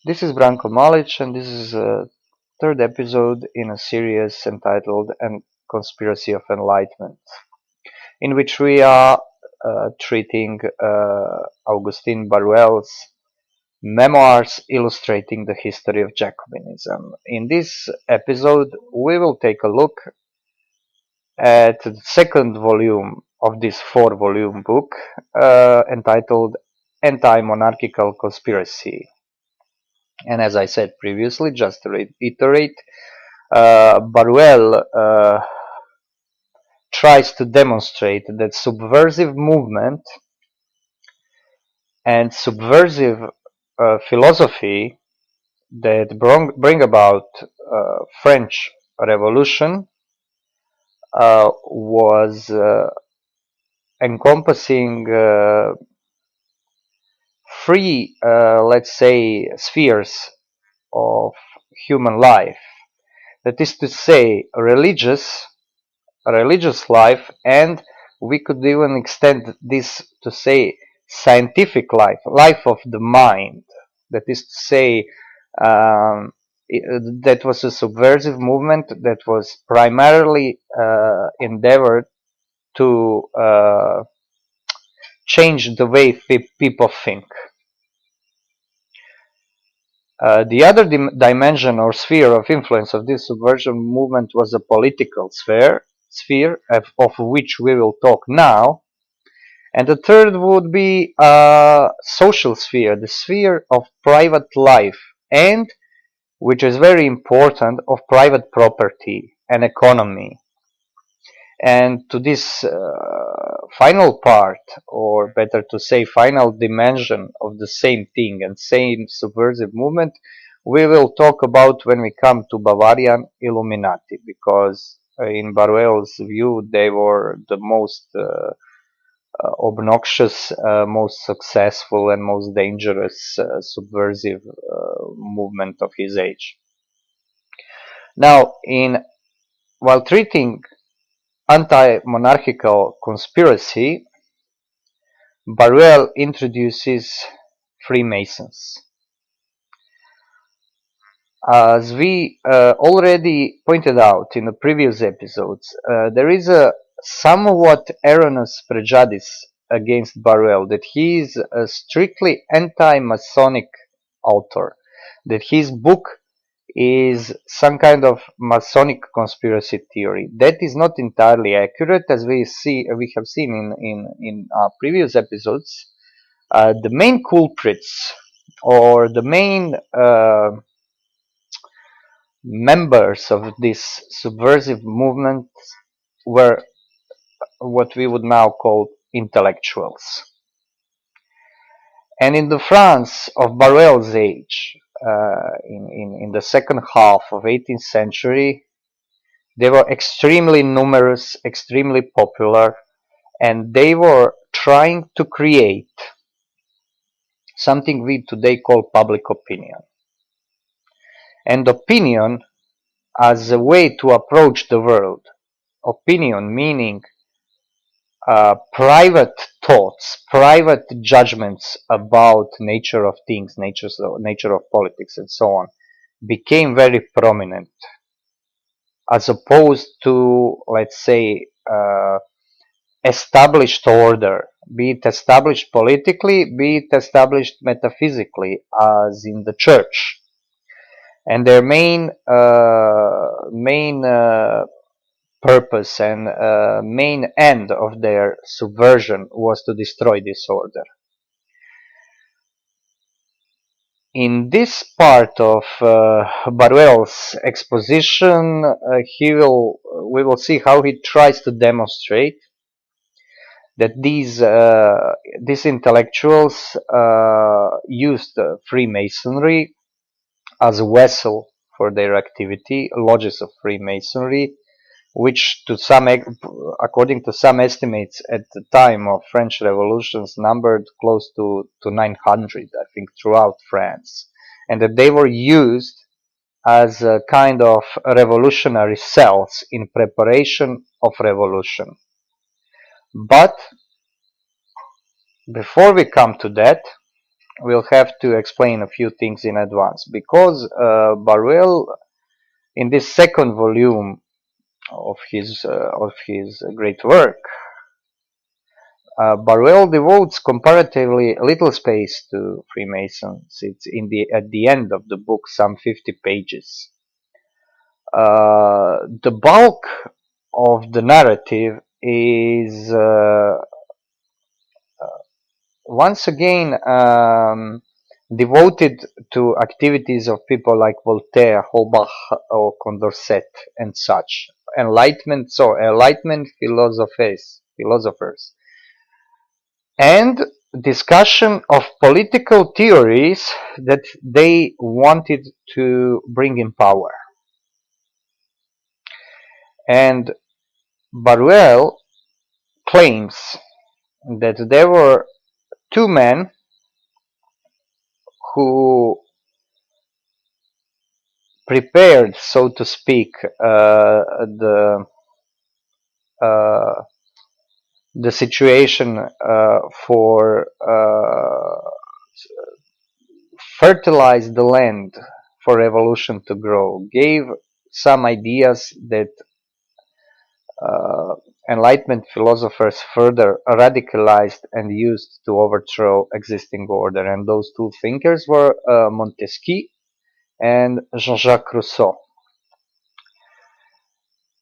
This is Branko Malic, and this is a third episode in a series entitled Conspiracy of Enlightenment, in which we are treating Augustin Barruel's memoirs illustrating the history of Jacobinism. In this episode, we will take a look at the second volume of this four-volume book entitled Anti-Monarchical Conspiracy. And as I said previously, just to reiterate, Barruel tries to demonstrate that subversive movement and subversive philosophy that bring about French Revolution was encompassing three, let's say, spheres of human life. That is to say, religious life, and we could even extend this to say scientific life of the mind. That is to say, that was a subversive movement that was primarily endeavored to change the way people think. The other dimension or sphere of influence of this subversion movement was a political sphere of which we will talk now. And the third would be a social sphere, the sphere of private life, and, which is very important, of private property and economy. And to this final part, or better to say final dimension of the same thing and same subversive movement, we will talk about when we come to Bavarian Illuminati, because in Barruel's view they were the most obnoxious, most successful and most dangerous subversive movement of his age. Now, while treating anti-monarchical conspiracy, Barruel introduces Freemasons. As we already pointed out in the previous episodes, there is a somewhat erroneous prejudice against Barruel, that he is a strictly anti-Masonic author, that his book is some kind of Masonic conspiracy theory. That is not entirely accurate, as we have seen in our previous episodes. The main culprits, or the main members of this subversive movement, were what we would now call intellectuals. And in the France of Barruel's age, in the second half of 18th century, they were extremely numerous, extremely popular, and they were trying to create something we today call public opinion. And opinion as a way to approach the world. Opinion meaning private thoughts, private judgments about nature of things, nature of politics, and so on, became very prominent, as opposed to, let's say, established order, be it established politically, be it established metaphysically, as in the church. And their main purpose and main end of their subversion was to destroy this order. In this part of Barruel's exposition, we will see how he tries to demonstrate that these intellectuals used Freemasonry as a vessel for their activity, lodges of Freemasonry, which according to some estimates at the time of French revolutions, numbered close to 900, I think, throughout France, and that they were used as a kind of revolutionary cells in preparation of revolution. But before we come to that, we'll have to explain a few things in advance, because Barruel, in this second volume of his great work, Barruel devotes comparatively little space to Freemasons. It's at the end of the book, some 50 pages. The bulk of the narrative is once again devoted to activities of people like Voltaire, Holbach, or Condorcet, and such. Enlightenment philosophers, and discussion of political theories that they wanted to bring in power. And Barruel claims that there were two men who prepared, so to speak, uh, the situation for fertilize the land for revolution to grow, gave some ideas that Enlightenment philosophers further radicalized and used to overthrow existing order. And those two thinkers were Montesquieu and Jean-Jacques Rousseau.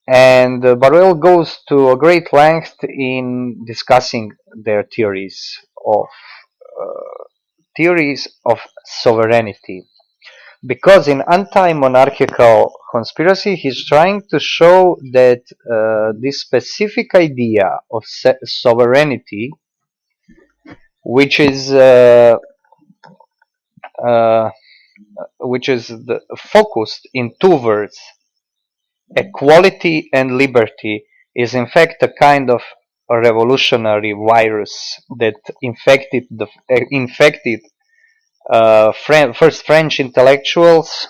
And Barruel goes to a great length in discussing their theories of sovereignty. Because in anti-monarchical conspiracy, he's trying to show that this specific idea of sovereignty, which is focused in two words, equality and liberty, is in fact a kind of a revolutionary virus that infected first French intellectuals,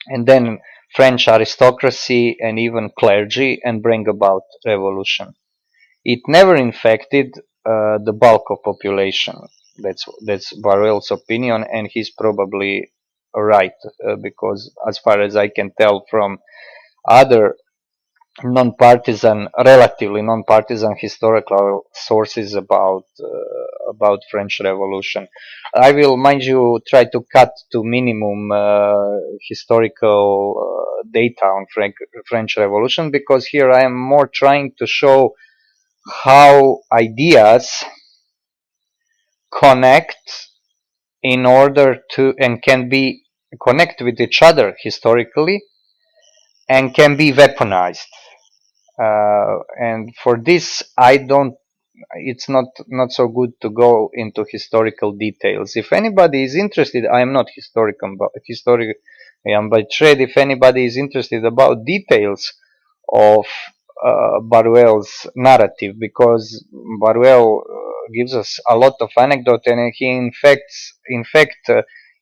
and then French aristocracy and even clergy, and bring about revolution. It never infected the bulk of population. That's Barruel's opinion, and he's probably right, because as far as I can tell from other relatively non-partisan historical sources about French Revolution. I will, mind you, try to cut to minimum historical data on French Revolution, because here I am more trying to show how ideas connect in order to, and can be connect with each other historically, and can be weaponized. And for this, it's not so good to go into historical details. If anybody is interested, I am not historian by trade. If anybody is interested about details of Barruel's narrative, because Barruel gives us a lot of anecdote, and he in fact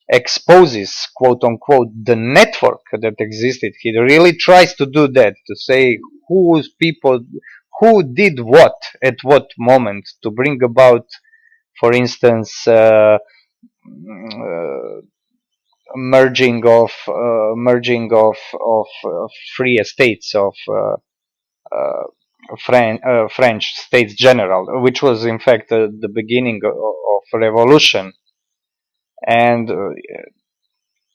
exposes, quote unquote, the network that existed. He really tries to do that, to say who did what at what moment to bring about, for instance, merging of free estates of French States General, which was in fact the beginning of revolution, and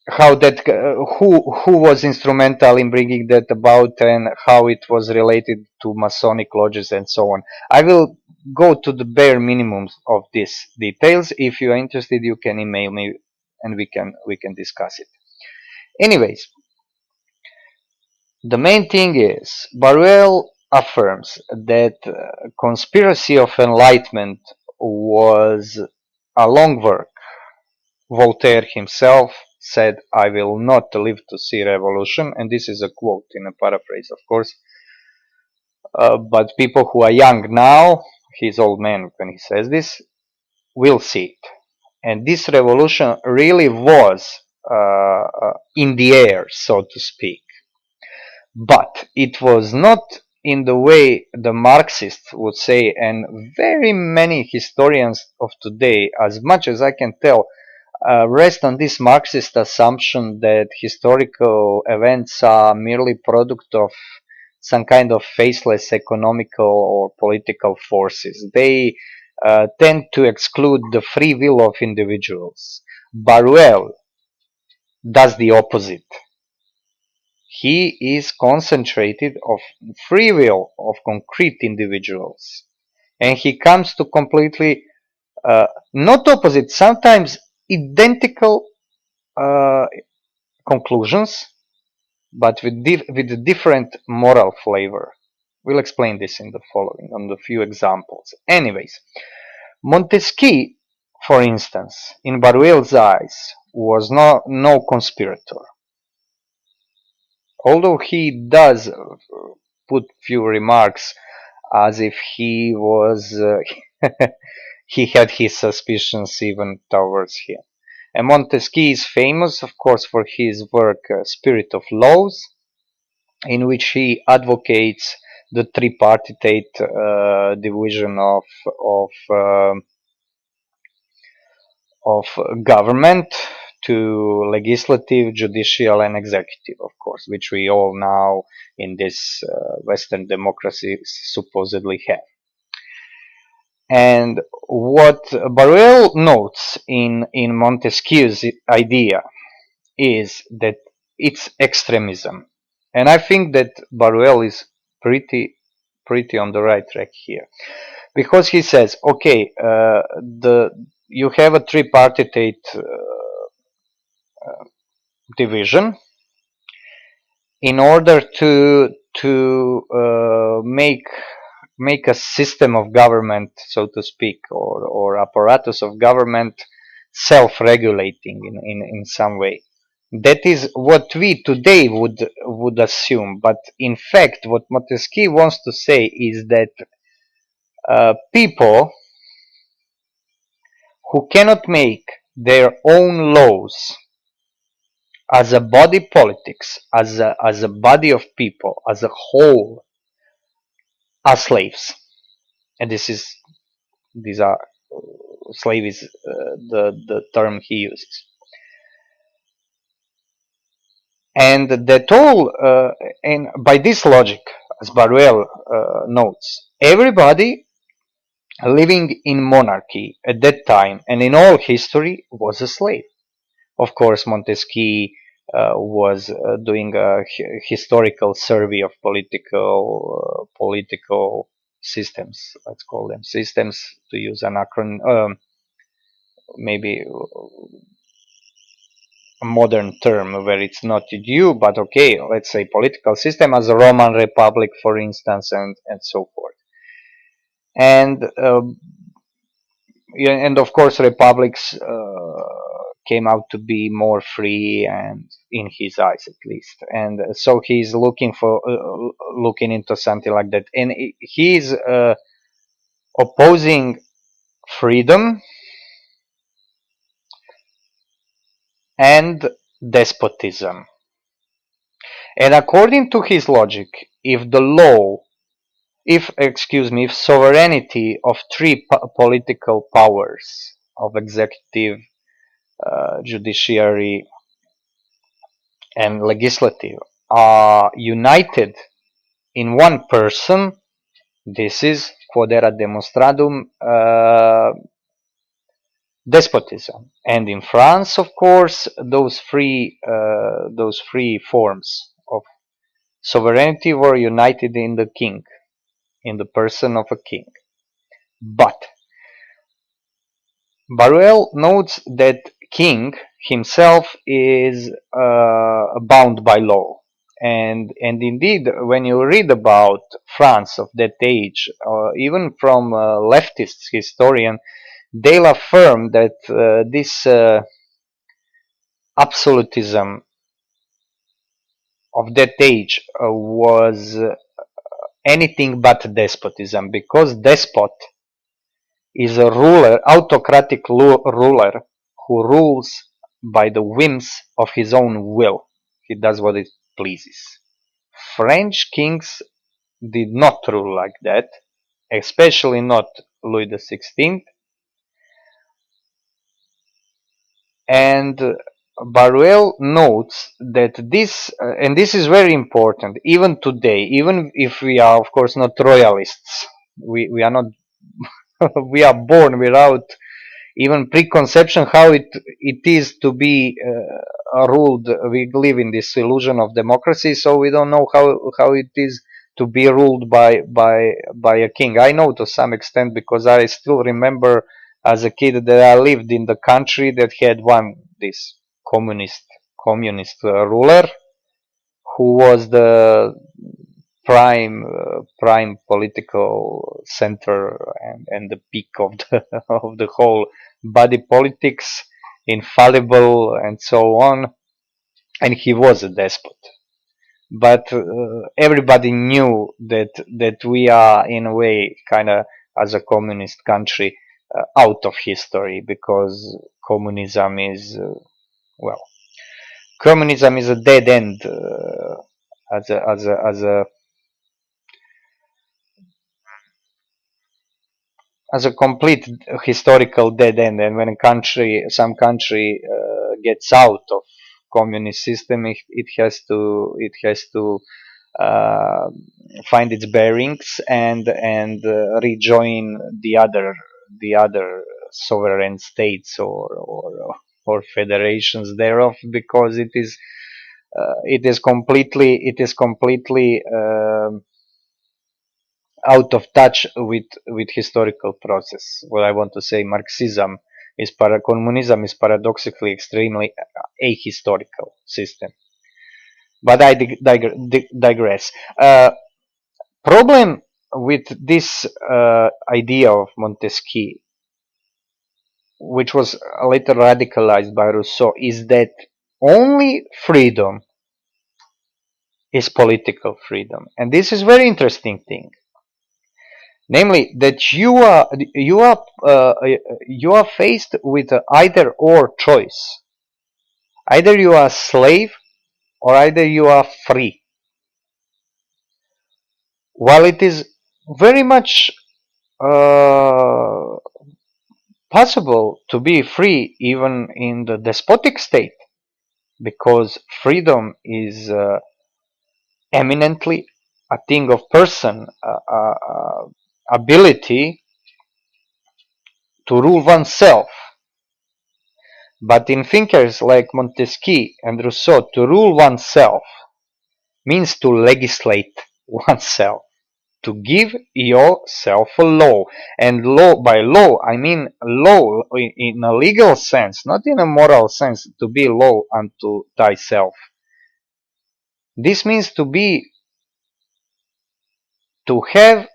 how that who was instrumental in bringing that about, and how it was related to Masonic lodges and so on. I will go to the bare minimums of these details. If you are interested, you can email me and we can discuss it. Anyways, the main thing is Barruel affirms that conspiracy of enlightenment was a long work. Voltaire himself said, "I will not live to see revolution," and this is a quote in a paraphrase, of course. But people who are young now, he's old man when he says this, will see it. And this revolution really was in the air, so to speak. But it was not in the way the Marxists would say, and very many historians of today, as much as I can tell, rest on this Marxist assumption that historical events are merely product of some kind of faceless economical or political forces. They tend to exclude the free will of individuals. Barruel does the opposite. He is concentrated of free will of concrete individuals, and he comes to completely not opposite, sometimes identical uh, conclusions, but with a different moral flavor. We'll explain this in the following on the few examples. Anyways, Montesquieu, for instance, in Barruel's eyes, was no conspirator. Although he does put few remarks as if he was he had his suspicions even towards him. And Montesquieu is famous, of course, for his work Spirit of Laws, in which he advocates the tripartite division of government to legislative, judicial, and executive, of course, which we all now in this Western democracy supposedly have. And what Barruel notes in Montesquieu's idea is that it's extremism. And I think that Barruel is pretty on the right track here, because he says, okay, you have a tripartite division in order to make a system of government, so to speak, or apparatus of government self-regulating in some way. That is what we today would assume, but in fact, what Montesquieu wants to say is that people who cannot make their own laws as a body politics, as a body of people, as a whole, are slaves. And these are slave is the term he uses. And that all, and by this logic, as Barruel notes, everybody living in monarchy at that time and in all history was a slave. Of course, Montesquieu was doing a historical survey of political systems. Let's call them systems, to use an acronym, maybe a modern term where it's not due, but okay, let's say political system as a Roman Republic, for instance, and so forth. And yeah, and of course, republics came out to be more free, and in his eyes at least. And so he's looking into something like that, and he's opposing freedom and despotism. And according to his logic, if sovereignty of three political powers, of executive, judiciary, and legislative, are united in one person, this is quod erat demonstradum despotism. And in France, of course, those three forms of sovereignty were united in the king, in the person of a king. But Barruel notes that king himself is bound by law. And indeed, when you read about France of that age, even from leftist historian, they'll affirm that this absolutism of that age was anything but despotism, because despot is a ruler, autocratic ruler, who rules by the whims of his own will. He does what it pleases. French kings did not rule like that, especially not Louis XVI. And Barruel notes that and this is very important, even today, even if we are, of course, not royalists, we are not, we are born without even preconception how it is to be ruled. We live in this illusion of democracy, so we don't know how it is to be ruled by a king. I know to some extent because I still remember as a kid that I lived in the country that had one this communist ruler who was the prime political center and the peak of the of the whole body politics, infallible and so on, and he was a despot. But everybody knew that we are in a way kind of as a communist country out of history, because communism is well communism is a dead end, as a complete historical dead end. And when some country gets out of communist system, it has to uh, find its bearings and rejoin the other sovereign states or federations thereof, because it is completely out of touch with historical process. What I want to say, communism is paradoxically extremely ahistorical system. But I digress. Problem with this idea of Montesquieu, which was later radicalized by Rousseau, is that only freedom is political freedom, and this is very interesting thing. Namely, that you are faced with an either or choice. Either you are a slave or either you are free. While it is very much uh, possible to be free even in the despotic state, because freedom is eminently a thing of person, ability to rule oneself. But in thinkers like Montesquieu and Rousseau, to rule oneself means to legislate oneself, to give yourself a law. And by law, I mean law in a legal sense, not in a moral sense, to be law unto thyself. This means to have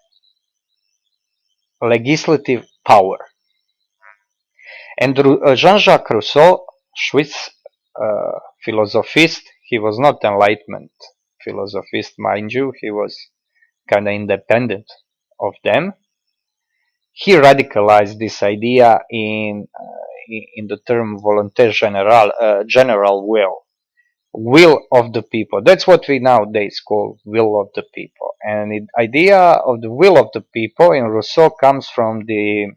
legislative power. And Jean-Jacques Rousseau, Swiss philosophist, he was not Enlightenment philosophist, mind you, he was kind of independent of them. He radicalized this idea in the term volonté générale, general will of the people. That's what we nowadays call will of the people. And the idea of the will of the people in Rousseau comes from the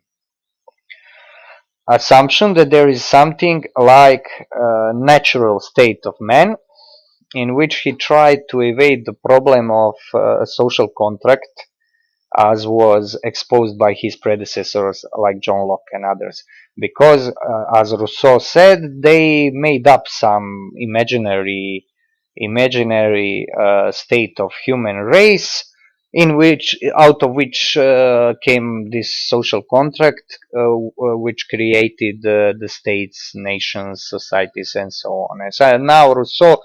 assumption that there is something like a natural state of man, in which he tried to evade the problem of a social contract, as was exposed by his predecessors like John Locke and others. Because, as Rousseau said, they made up some imaginary state of human race, out of which came this social contract, which created the states, nations, societies, and so on. And so now Rousseau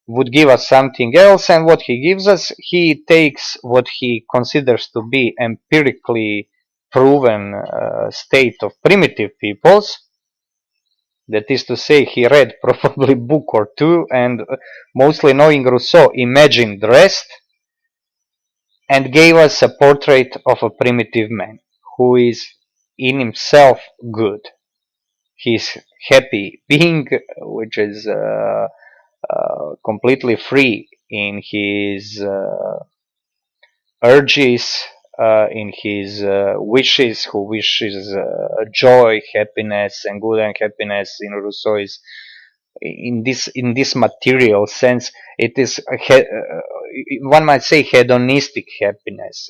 would give us something else, and what he gives us, he takes what he considers to be empirically proven state of primitive peoples. That is to say, he read probably a book or two, and mostly knowing Rousseau, imagined the rest, and gave us a portrait of a primitive man who is in himself good. He's happy being, which is completely free in his urges, in his wishes, who wishes joy, happiness, and good and happiness in Rousseau is in this material sense. It is one might say hedonistic happiness,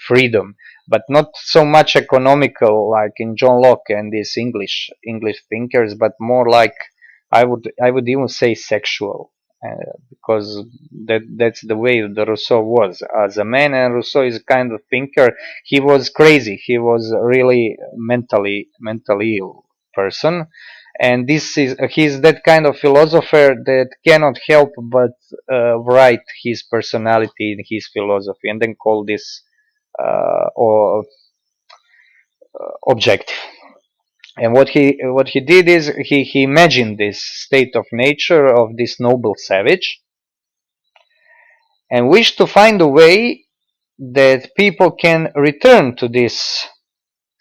freedom, but not so much economical like in John Locke and these English thinkers, but more like I would even say sexual, because that's the way that Rousseau was as a man. And Rousseau is a kind of thinker. He was crazy. He was really mentally ill person, and this is he's that kind of philosopher that cannot help but write his personality in his philosophy, and then call this or objective. And what he did is he imagined this state of nature of this noble savage, and wished to find a way that people can return to this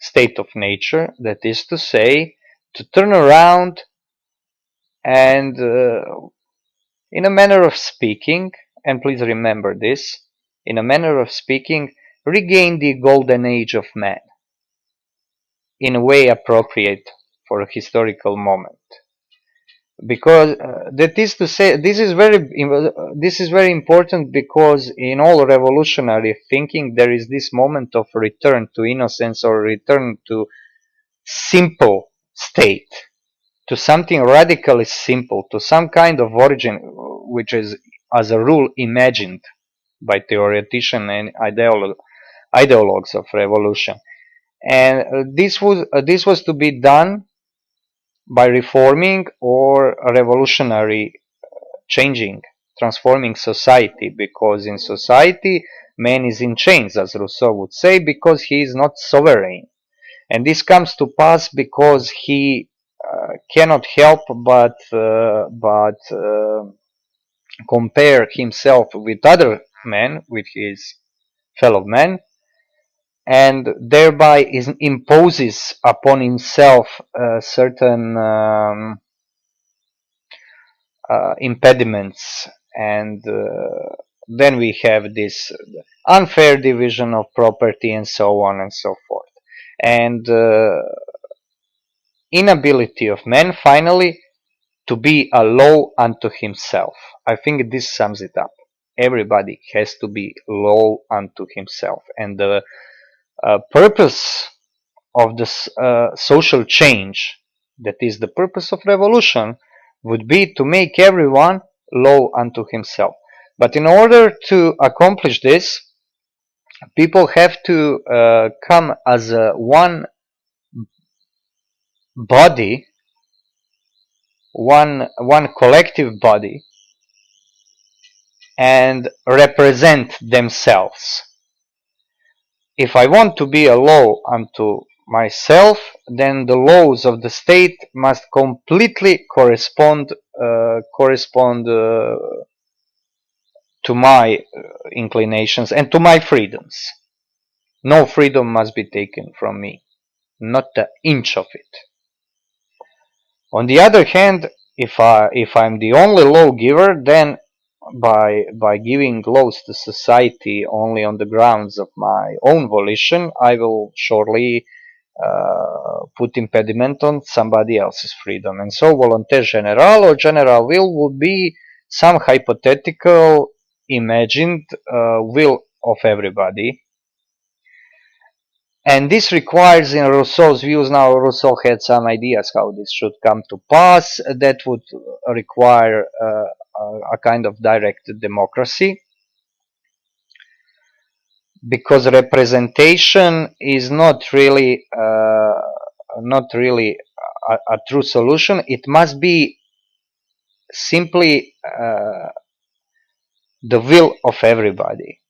state of nature, that is to say, to turn around and in a manner of speaking, and please remember this, in a manner of speaking, regain the golden age of man in a way appropriate for a historical moment. Because that is to say, this is very important, because in all revolutionary thinking there is this moment of return to innocence, or return to simple state, to something radically simple, to some kind of origin which is, as a rule, imagined by theoreticians and ideologues of revolution. And this was to be done by reforming or revolutionary changing, transforming society, because in society man is in chains, as Rousseau would say, because he is not sovereign. And this comes to pass because he cannot help but compare himself with other men, with his fellow men, and thereby imposes upon himself certain impediments, and then we have this unfair division of property and so on and so forth, and inability of man finally to be a law unto himself. I think this sums it up. Everybody has to be law unto himself, and the purpose of this social change, that is the purpose of revolution, would be to make everyone law unto himself. But in order to accomplish this, people have to come as one body, one collective body, and represent themselves. If I want to be a law unto myself, then the laws of the state must completely correspond to my inclinations and to my freedoms. No freedom must be taken from me, not an inch of it. On the other hand, if I'm the only lawgiver, then by giving laws to society only on the grounds of my own volition, I will surely put impediment on somebody else's freedom. And so volonté générale or general will would be some hypothetical imagined will of everybody. And this requires, in Rousseau's views, now Rousseau had some ideas how this should come to pass, that would require a kind of direct democracy, because representation is not really a true solution. It must be simply the will of everybody.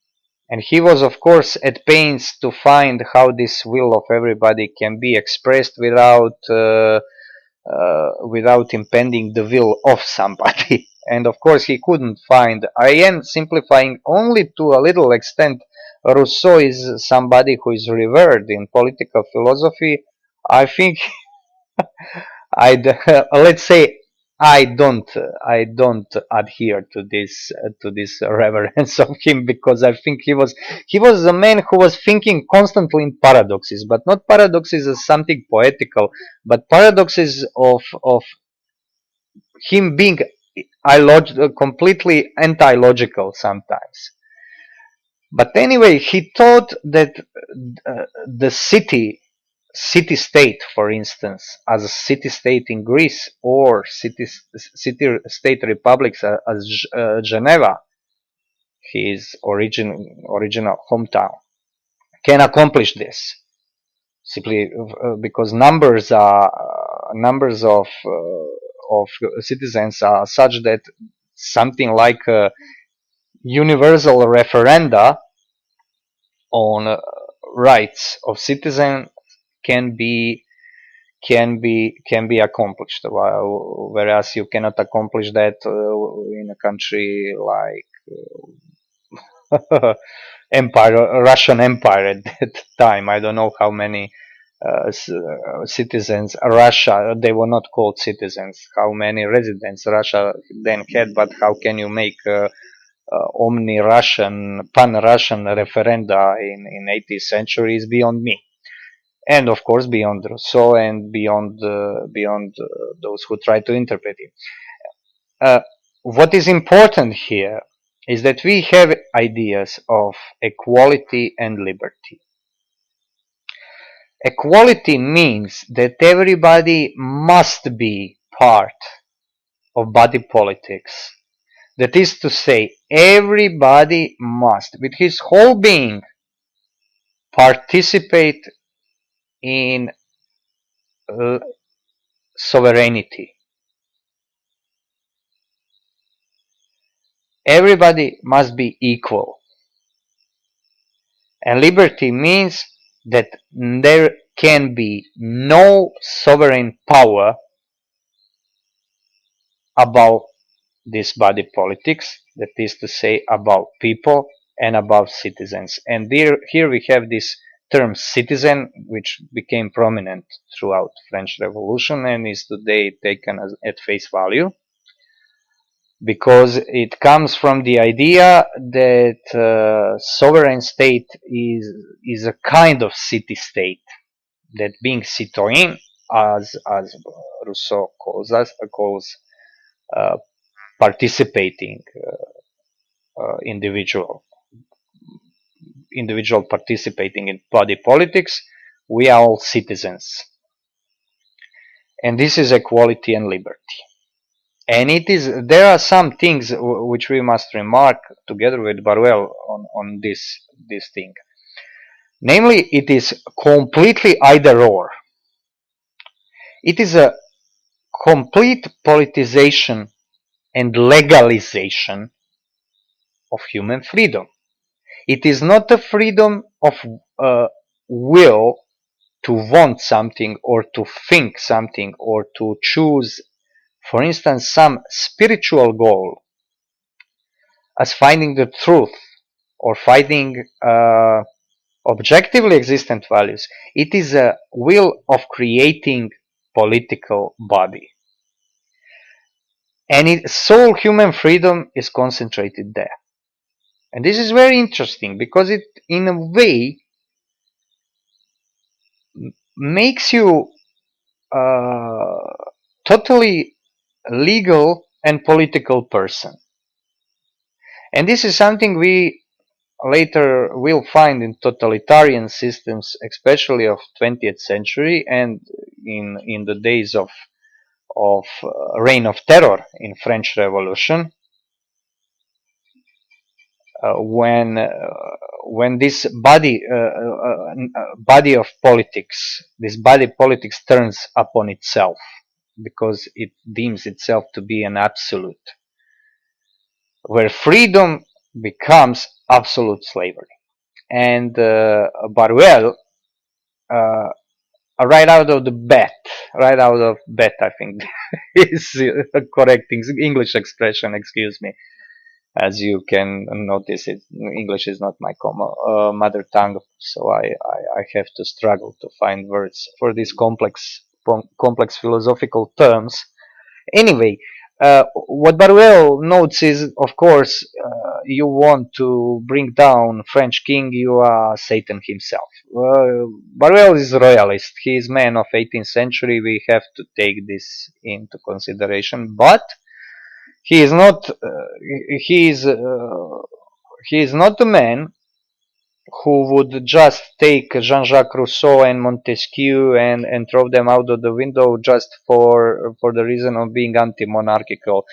And he was, of course, at pains to find how this will of everybody can be expressed without impeding the will of somebody. And of course, he couldn't find. I am simplifying only to a little extent. Rousseau is somebody who is revered in political philosophy. I think I'd let's say I don't adhere to this reverence of him, because I think he was a man who was thinking constantly in paradoxes, but not paradoxes as something poetical, but paradoxes of him being completely anti-logical sometimes. But anyway, he thought that the city state, for instance, as a city state in Greece, or city state republics as Geneva, his original hometown, can accomplish this simply because numbers of citizens are such that something like universal referenda on rights of citizens can be can be accomplished, whereas you cannot accomplish that in a country like empire, Russian Empire at that time. I don't know how many citizens Russia, they were not called citizens, how many residents Russia then had, but how can you make omni-Russian, pan-Russian referenda in 18th century is beyond me. And of course beyond Rousseau and beyond those who try to interpret it. What is important here is that we have ideas of equality and liberty. Equality means that everybody must be part of body politics. That is to say, everybody must, with his whole being, participate in sovereignty. Everybody must be equal. And liberty means that there can be no sovereign power about this body politics, that is to say, about people and about citizens. And here we have this term citizen, which became prominent throughout French Revolution and is today taken at face value, because it comes from the idea that sovereign state is a kind of city state, that being citoyen, as Rousseau calls uh, participating individual participating in body politics, we are all citizens, and this is equality and liberty. And there are some things which we must remark together with Barruel on this thing. Namely, it is completely either or. It is a complete politicization and legalization of human freedom. It is not a freedom of will to want something or to think something or to choose, for instance, some spiritual goal as finding the truth or finding objectively existent values. It is a will of creating political body. And sole human freedom is concentrated there. And this is very interesting because it, in a way, makes you totally legal and political person. And this is something we later will find in totalitarian systems, especially of 20th century and in the days of reign of terror in French Revolution, when this body of politics, this body politics turns upon itself because it deems itself to be an absolute, where freedom becomes absolute slavery. And Barruel, right out of the bat, I think is correct English expression. Excuse me. As you can notice, English is not my mother tongue, so I have to struggle to find words for these complex philosophical terms. Anyway, what Barruel notes is, of course, you want to bring down French king, you are Satan himself. Barruel is royalist. He is man of 18th century. We have to take this into consideration. But he is not. He is. He is not a man who would just take Jean-Jacques Rousseau and Montesquieu and throw them out of the window just for the reason of being anti-monarchical.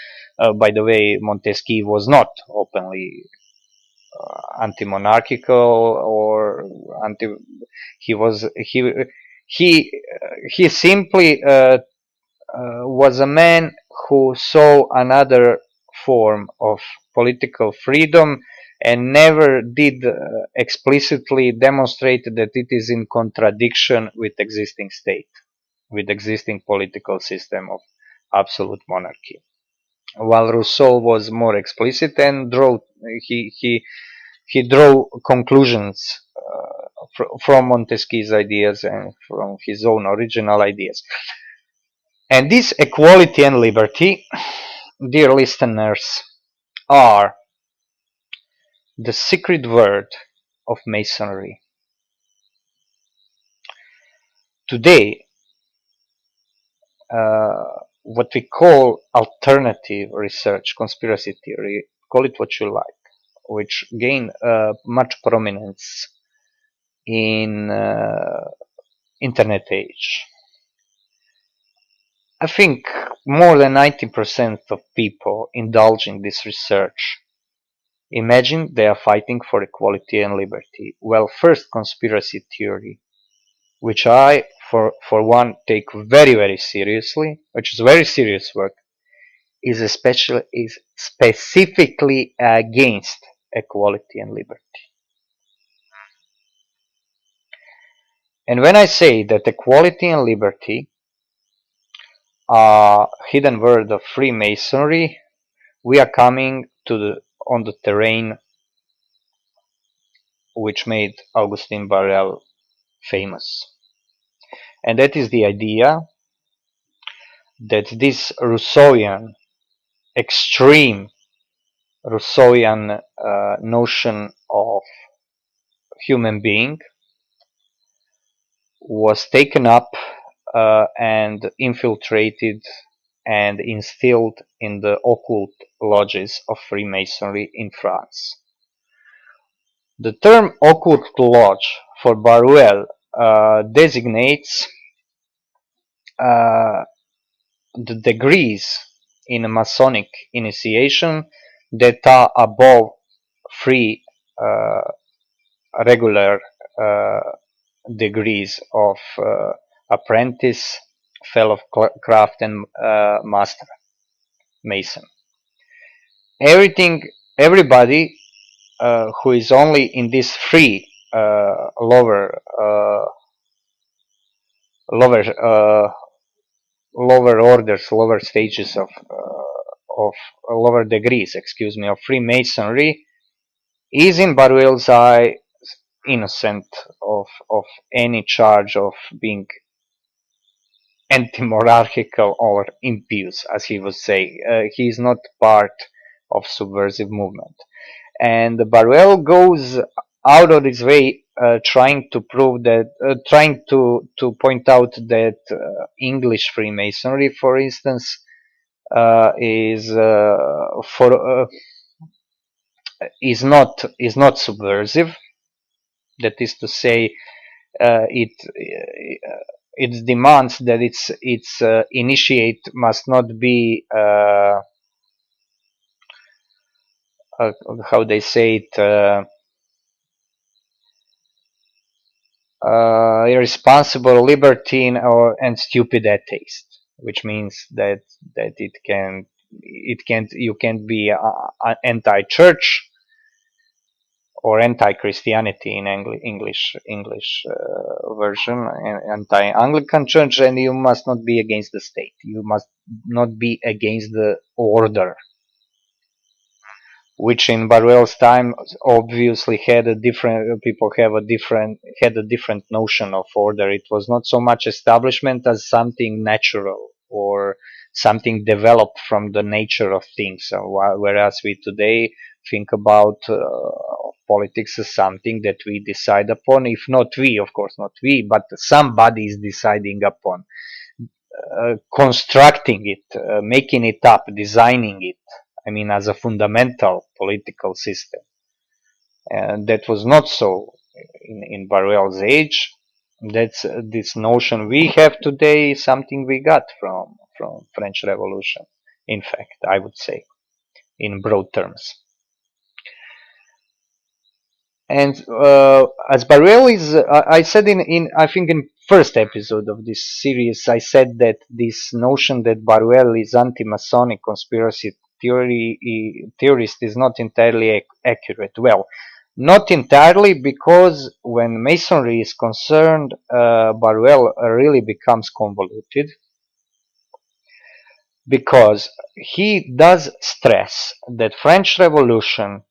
By the way, Montesquieu was not openly anti-monarchical or anti. He was he he simply was a man who saw another form of political freedom and never did explicitly demonstrate that it is in contradiction with existing state, with existing political system of absolute monarchy. While Rousseau was more explicit and he drew conclusions from Montesquieu's ideas and from his own original ideas. And this equality and liberty, dear listeners, are the secret word of Masonry. Today, what we call alternative research, conspiracy theory, call it what you like, which gain much prominence in internet age. I think more than 90% of people indulging this research imagine they are fighting for equality and liberty. Well, first conspiracy theory, which I, for one, take very, very seriously, which is very serious work, is specifically against equality and liberty. And when I say that equality and liberty are hidden word of Freemasonry, we are coming on the terrain which made Augustin Barruel famous. And that is the idea that this Rousseauian, extreme Rousseauian notion of human being was taken up and infiltrated and instilled in the occult lodges of Freemasonry in France. The term occult lodge for Barruel designates the degrees in a Masonic initiation that are above three regular degrees of apprentice, fellow craft, and master mason. Everybody who is only in these three lower lower orders, lower stages of lower degrees, excuse me, of Freemasonry, is in Barruel's eye innocent of any charge of being anti-monarchical or impious, as he would say. He is not part of subversive movement. And Barruel goes out of his way trying to prove that, trying to point out that English Freemasonry, for instance, is not subversive. That is to say, it demands that its initiate must not be how they say it, irresponsible libertine and stupid atheist, which means that you can't be anti-church or anti-Christianity in English version, anti-Anglican church, and you must not be against the state. You must not be against the order, which in Barruel's time obviously had a different. People had a different notion of order. It was not so much establishment as something natural or something developed from the nature of things. Whereas we today think about politics as something that we decide upon, if not we, of course not we, but somebody is deciding upon, constructing it, making it up, designing it. I mean, as a fundamental political system. And that was not so in Barruel's age. That's this notion we have today is something we got from French Revolution. In fact, I would say, in broad terms. And as Barruel is, I said in I think in first episode of this series, I said that this notion that Barruel is anti-Masonic conspiracy theorist is not entirely accurate. Well, not entirely, because when Masonry is concerned, Barruel really becomes convoluted, because he does stress that French Revolution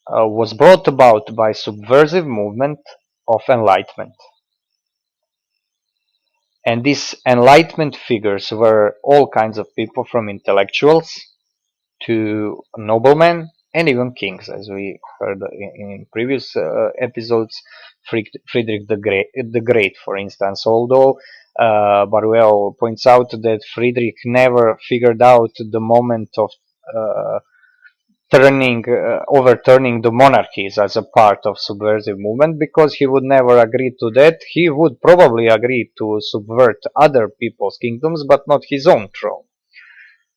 was brought about by subversive movement of enlightenment. And these enlightenment figures were all kinds of people, from intellectuals to noblemen and even kings, as we heard in previous episodes. Friedrich the Great, for instance, although Barruel points out that Friedrich never figured out the moment of overturning the monarchies as a part of subversive movement, because he would never agree to that. He would probably agree to subvert other people's kingdoms, but not his own throne.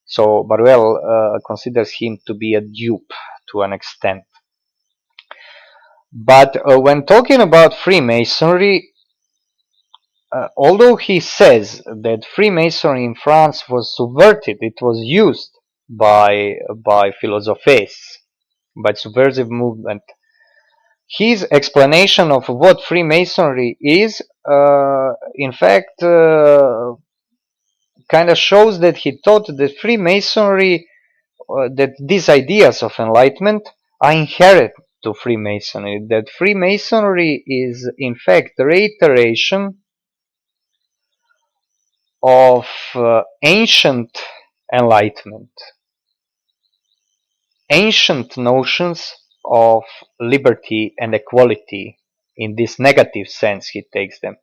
So Barruel considers him to be a dupe to an extent. But when talking about Freemasonry, although he says that Freemasonry in France was subverted, it was used by philosophers, by subversive movement, his explanation of what Freemasonry is, in fact, kind of shows that he thought that Freemasonry, that these ideas of enlightenment are inherent to Freemasonry, that Freemasonry is in fact the reiteration of ancient enlightenment, ancient notions of liberty and equality. In this negative sense, he takes them.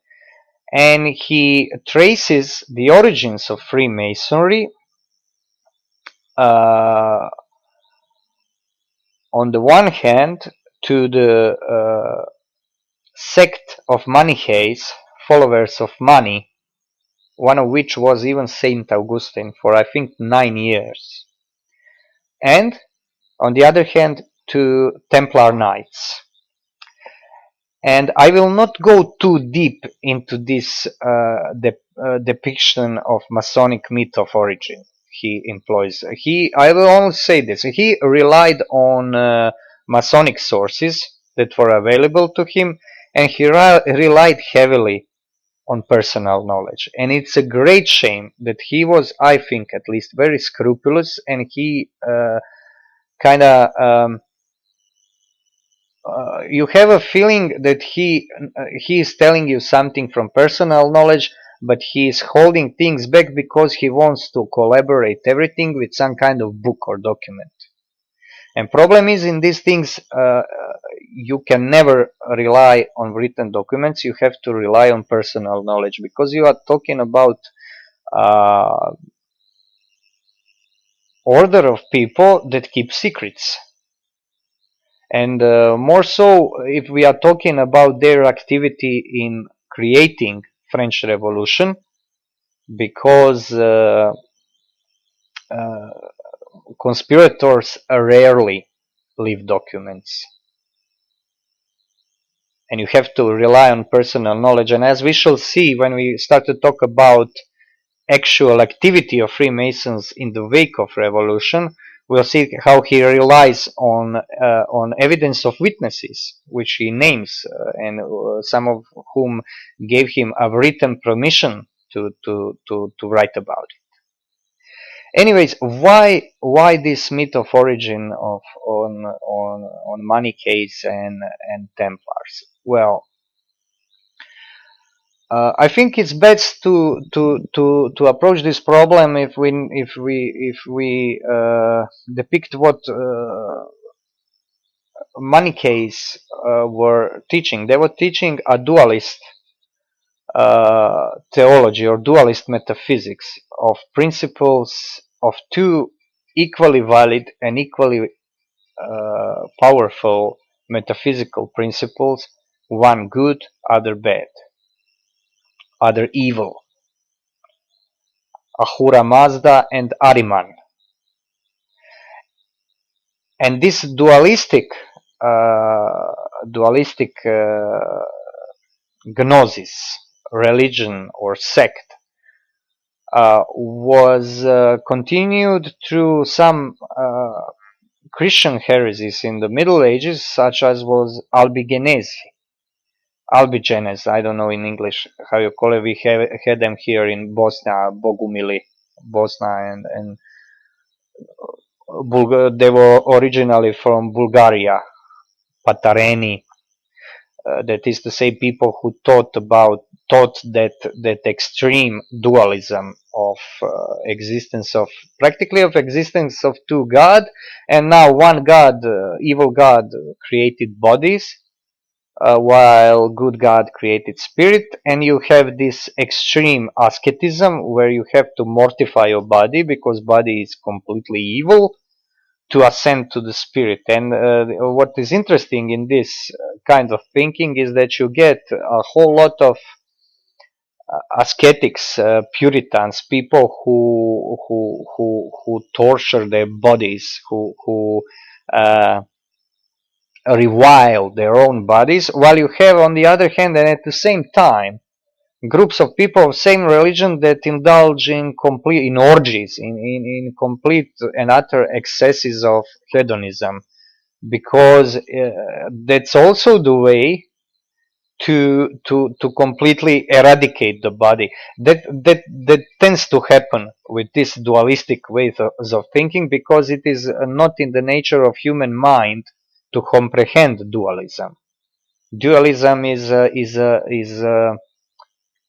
And he traces the origins of Freemasonry on the one hand to the sect of Manichaeans, followers of money, one of which was even Saint Augustine for I think 9 years, and on the other hand to Templar Knights. And I will not go too deep into this depiction of Masonic myth of origin he employs. I will only say this: he relied on Masonic sources that were available to him, and he relied heavily on personal knowledge. And it's a great shame that he was, I think, at least very scrupulous, and he kind of you have a feeling that he is telling you something from personal knowledge, but he is holding things back because he wants to collaborate everything with some kind of book or document. And problem is, in these things, you can never rely on written documents. You have to rely on personal knowledge, because you are talking about order of people that keep secrets. And more so if we are talking about their activity in creating French Revolution, because conspirators rarely leave documents, and you have to rely on personal knowledge. And as we shall see when we start to talk about actual activity of Freemasons in the wake of revolution, we'll see how he relies on evidence of witnesses, which he names, and some of whom gave him a written permission to write about it. Anyways, why this myth of origin of on Manichaeans and Templars? Well, I think it's best to approach this problem if we depict what Manichaeans were teaching. They were teaching a dualist theology or dualist metaphysics of principles of two equally valid and equally powerful metaphysical principles, one good, other bad, other evil, Ahura Mazda and Ahriman. And this dualistic gnosis, religion or sect, was continued through some Christian heresies in the Middle Ages, such as was Albigenes. I don't know in English how you call it. We had them here in Bosnia, Bogumili, Bosnia, and they were originally from Bulgaria, Patareni. That is to say, people who thought that extreme dualism of existence of practically of existence of two God, and now one God, evil God, created bodies, while good God created spirit, and you have this extreme asceticism where you have to mortify your body because body is completely evil to ascend to the spirit. And what is interesting in this kind of thinking is that you get a whole lot of ascetics, Puritans, people who torture their bodies, who revile their own bodies, while you have on the other hand and at the same time groups of people of same religion that indulge in complete in orgies, in complete and utter excesses of hedonism, because that's also the way to completely eradicate the body. That tends to happen with this dualistic ways of thinking, because it is not in the nature of human mind to comprehend dualism. Dualism is a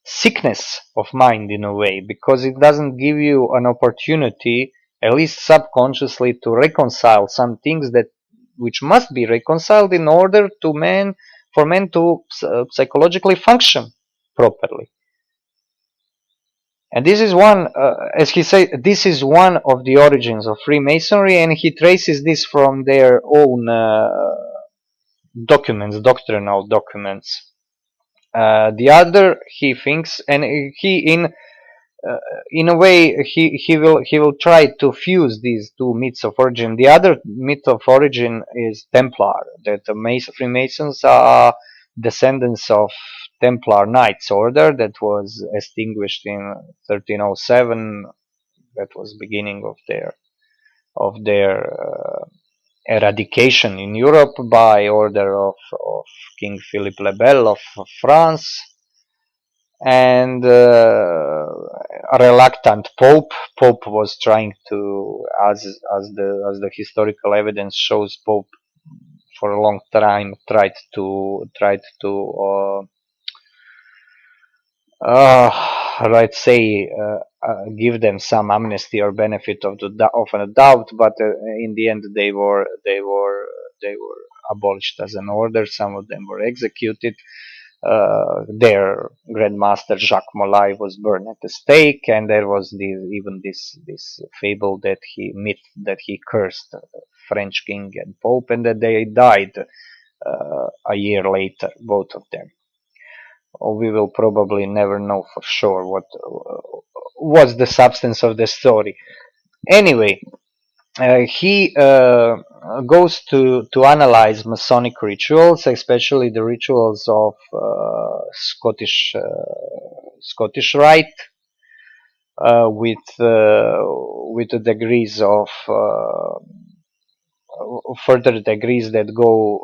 sickness of mind in a way, because it doesn't give you an opportunity, at least subconsciously, to reconcile some things that which must be reconciled in order to for man to psychologically function properly. And this is one, as he said, this is one of the origins of Freemasonry, and he traces this from their own documents, doctrinal documents. The other, he thinks, and in a way, he will try to fuse these two myths of origin. The other myth of origin is Templar, that the Freemasons are descendants of Templar Knights Order that was extinguished in 1307. That was beginning of their eradication in Europe by order of King Philippe le Bel of France, and a reluctant Pope was trying to, as the historical evidence shows, Pope for a long time tried to let's say give them some amnesty or benefit of a doubt, but in the end they were abolished as an order. Some of them were executed. Their grandmaster Jacques Molay was burned at the stake, and there was even this fable that he cursed French king and pope, and that they died a year later, both of them. We will probably never know for sure what was the substance of the story. Anyway, he goes to analyze Masonic rituals, especially the rituals of Scottish Rite, with the degrees of further degrees that go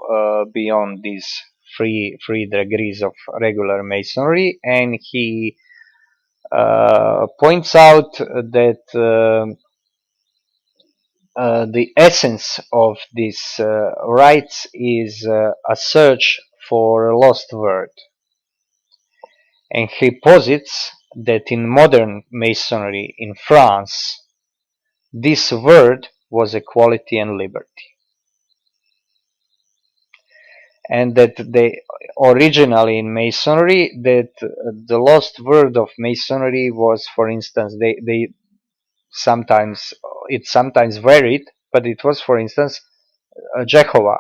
beyond these three degrees of regular Masonry, and he points out that the essence of these rites is a search for a lost word. and he posits that in modern Masonry in France, this word was equality and liberty, and that they originally in Masonry that the lost word of Masonry was, for instance, they sometimes it sometimes varied, but it was, for instance, Jehovah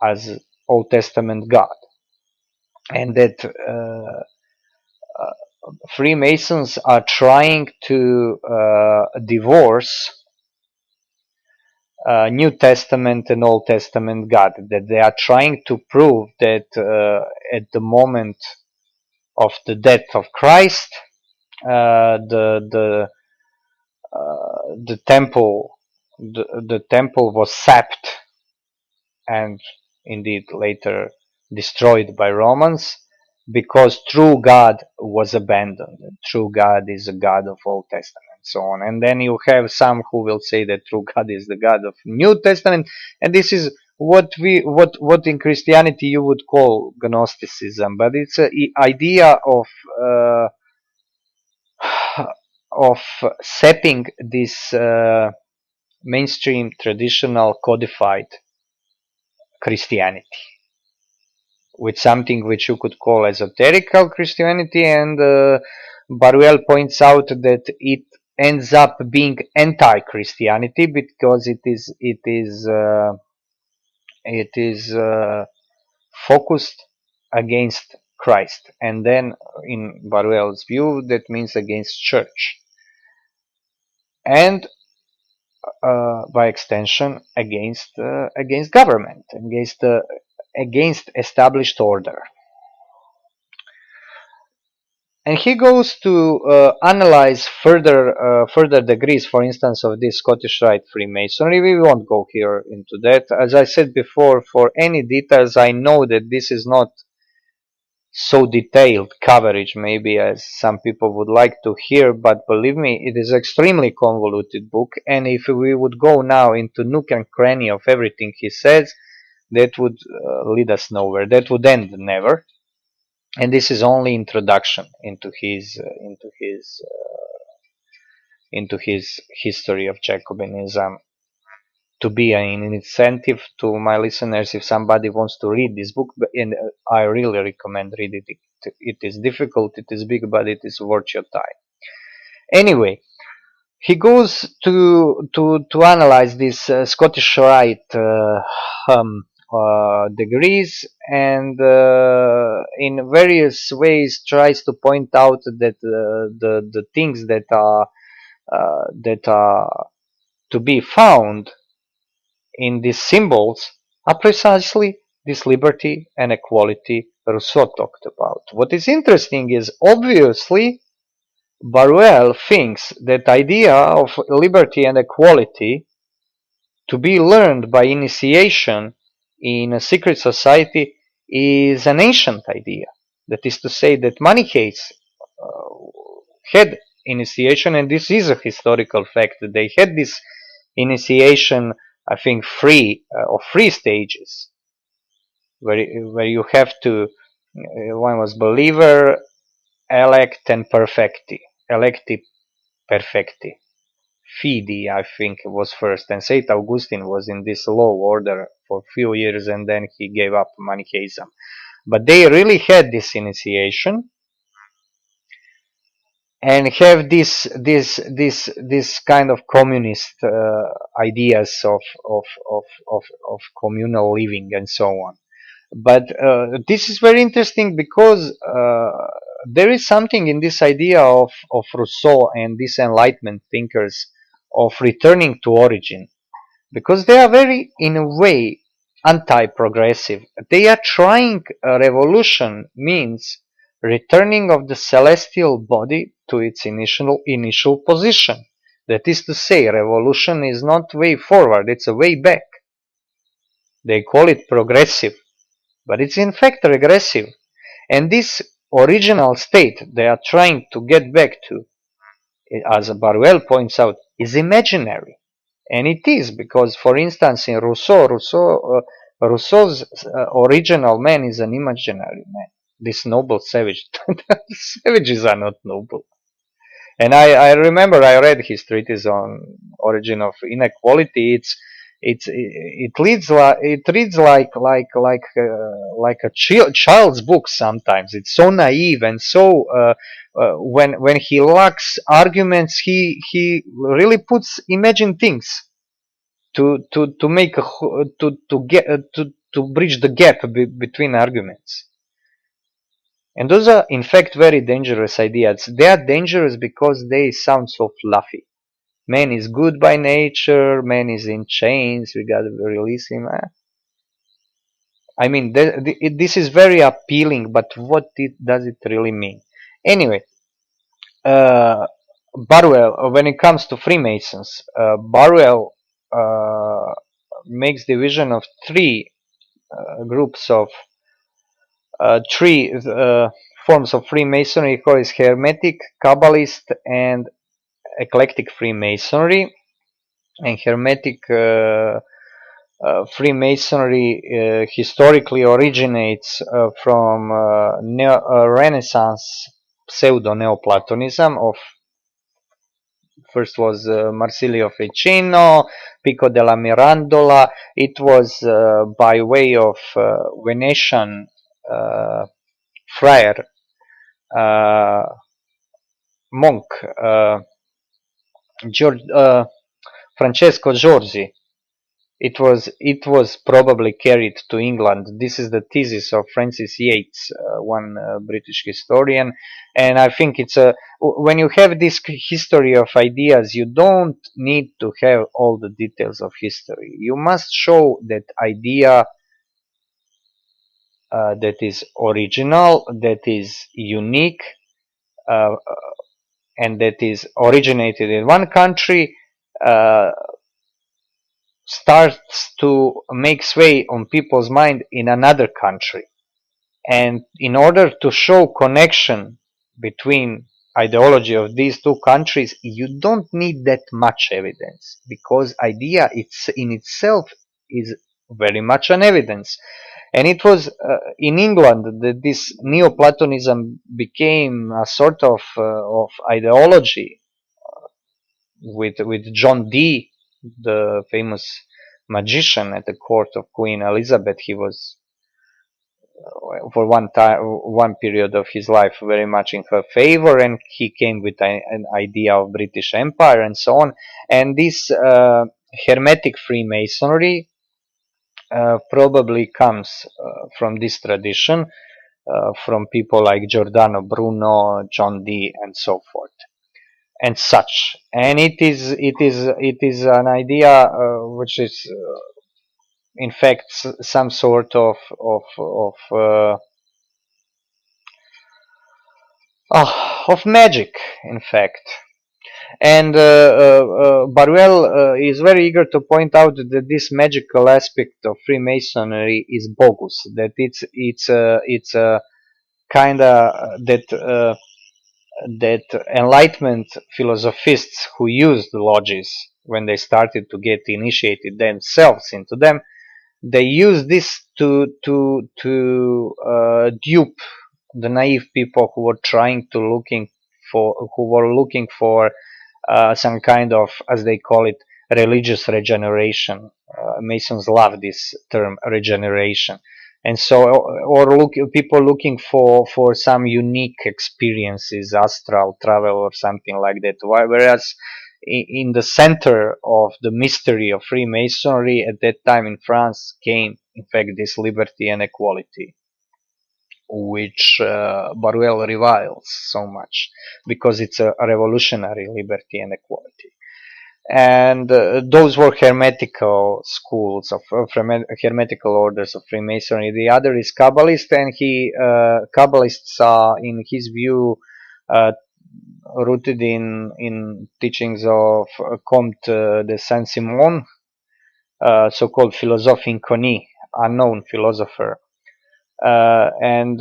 as Old Testament God, and that Freemasons are trying to divorce New Testament and Old Testament God. That they are trying to prove that at the moment of the death of Christ, the temple the temple was sapped and indeed later destroyed by Romans, because true God was abandoned. True God is a God of Old Testament, and so on. And then you have some who will say that true God is the God of New Testament, and this is what in Christianity you would call Gnosticism, but it's an idea uh, of setting this mainstream traditional codified Christianity with something which you could call esoterical Christianity, and Barruel points out that it ends up being anti-Christianity because it is focused against Christ, and then in Barruel's view that means against Church, and by extension against government, against established order. And he goes to analyze further degrees, for instance, of this Scottish Rite Freemasonry. We won't go here into that. As I said before, for any details, I know that this is not so detailed coverage maybe as some people would like to hear, but believe me, it is extremely convoluted book, and if we would go now into nook and cranny of everything he says, that would lead us nowhere. That would end never. And this is only introduction into his history of Jacobinism, to be an incentive to my listeners if somebody wants to read this book. And I really recommend reading it. It is difficult, it is big, but it is worth your time. Anyway, he goes to analyze this Scottish Rite degrees, and in various ways tries to point out that the things that are to be found in these symbols are precisely this liberty and equality Rousseau talked about. What is interesting is, obviously, Barruel thinks that idea of liberty and equality to be learned by initiation in a secret society is an ancient idea. That is to say that Manichaeans had initiation, and this is a historical fact. They had this initiation, I think, three stages, where you have to. One was believer, elect, and perfecti. Electi, perfecti. Fidi, I think, was first, and Saint Augustine was in this low order for a few years, and then he gave up Manichaeism. But they really had this initiation, and have this kind of communist ideas of communal living and so on. But this is very interesting because there is something in this idea of Rousseau and these Enlightenment thinkers of returning to origin, because they are very, in a way, anti-progressive. They are trying revolution means returning of the celestial body to its initial position. That is to say, revolution is not way forward, it's a way back. They call it progressive, but it's in fact regressive. And this original state they are trying to get back to, as Barruel points out, is imaginary. And it is, because, for instance, in Rousseau's original man is an imaginary man. this noble savage. Savages are not noble. And I remember I read his treatise on origin of inequality. It reads like a child's book sometimes. It's so naive and so when he lacks arguments, he really puts imagine things to make to get to bridge the gap between arguments. And those are, in fact, very dangerous ideas. They are dangerous because they sound so fluffy. Man is good by nature, man is in chains, we gotta release him. I mean, this is very appealing, but what does it really mean? Anyway, uh, Barruel, when it comes to Freemasons, Barruel makes division of three groups of three forms of Freemasonry. He calls Hermetic, Kabbalist, and Eclectic Freemasonry. And Hermetic Freemasonry historically originates from Renaissance pseudo-Neoplatonism of first was Marsilio Ficino, Pico della Mirandola. It was by way of Venetian friar monk Francesco Giorgi. It was probably carried to England. This is the thesis of Francis Yates, one British historian, and I think it's a when you have this history of ideas, you don't need to have all the details of history. You must show that idea that is original, that is unique, uh, and that is originated in one country. Starts to make sway on people's mind in another country. And in order to show connection between ideology of these two countries, you don't need that much evidence because idea it's in itself is very much an evidence. And it was in England that this Neoplatonism became a sort of ideology with John Dee, the famous magician at the court of Queen Elizabeth. He was for one period of his life very much in her favor, and he came with an idea of British Empire and so on. And this Hermetic Freemasonry probably comes from this tradition, from people like Giordano Bruno, John Dee, and so forth and such. And it is an idea which is in fact some sort of magic, in fact. And Barruel is very eager to point out that this magical aspect of Freemasonry is bogus. That it's a kind of that Enlightenment philosophists who used lodges when they started to get initiated themselves into them, they use this to dupe the naive people who were looking for some kind of, as they call it, religious regeneration. Masons love this term, regeneration. And so, people looking for some unique experiences, astral travel or something like that. Whereas in the center of the mystery of Freemasonry at that time in France came, in fact, this liberty and equality, which Barruel reviles so much because it's a revolutionary liberty and equality. And those were hermetical schools of hermetical orders of Freemasonry. The other is Kabbalist, and Kabbalists are, in his view, uh, rooted in teachings of Comte de Saint-Simon, so-called philosophe inconnu, unknown philosopher. And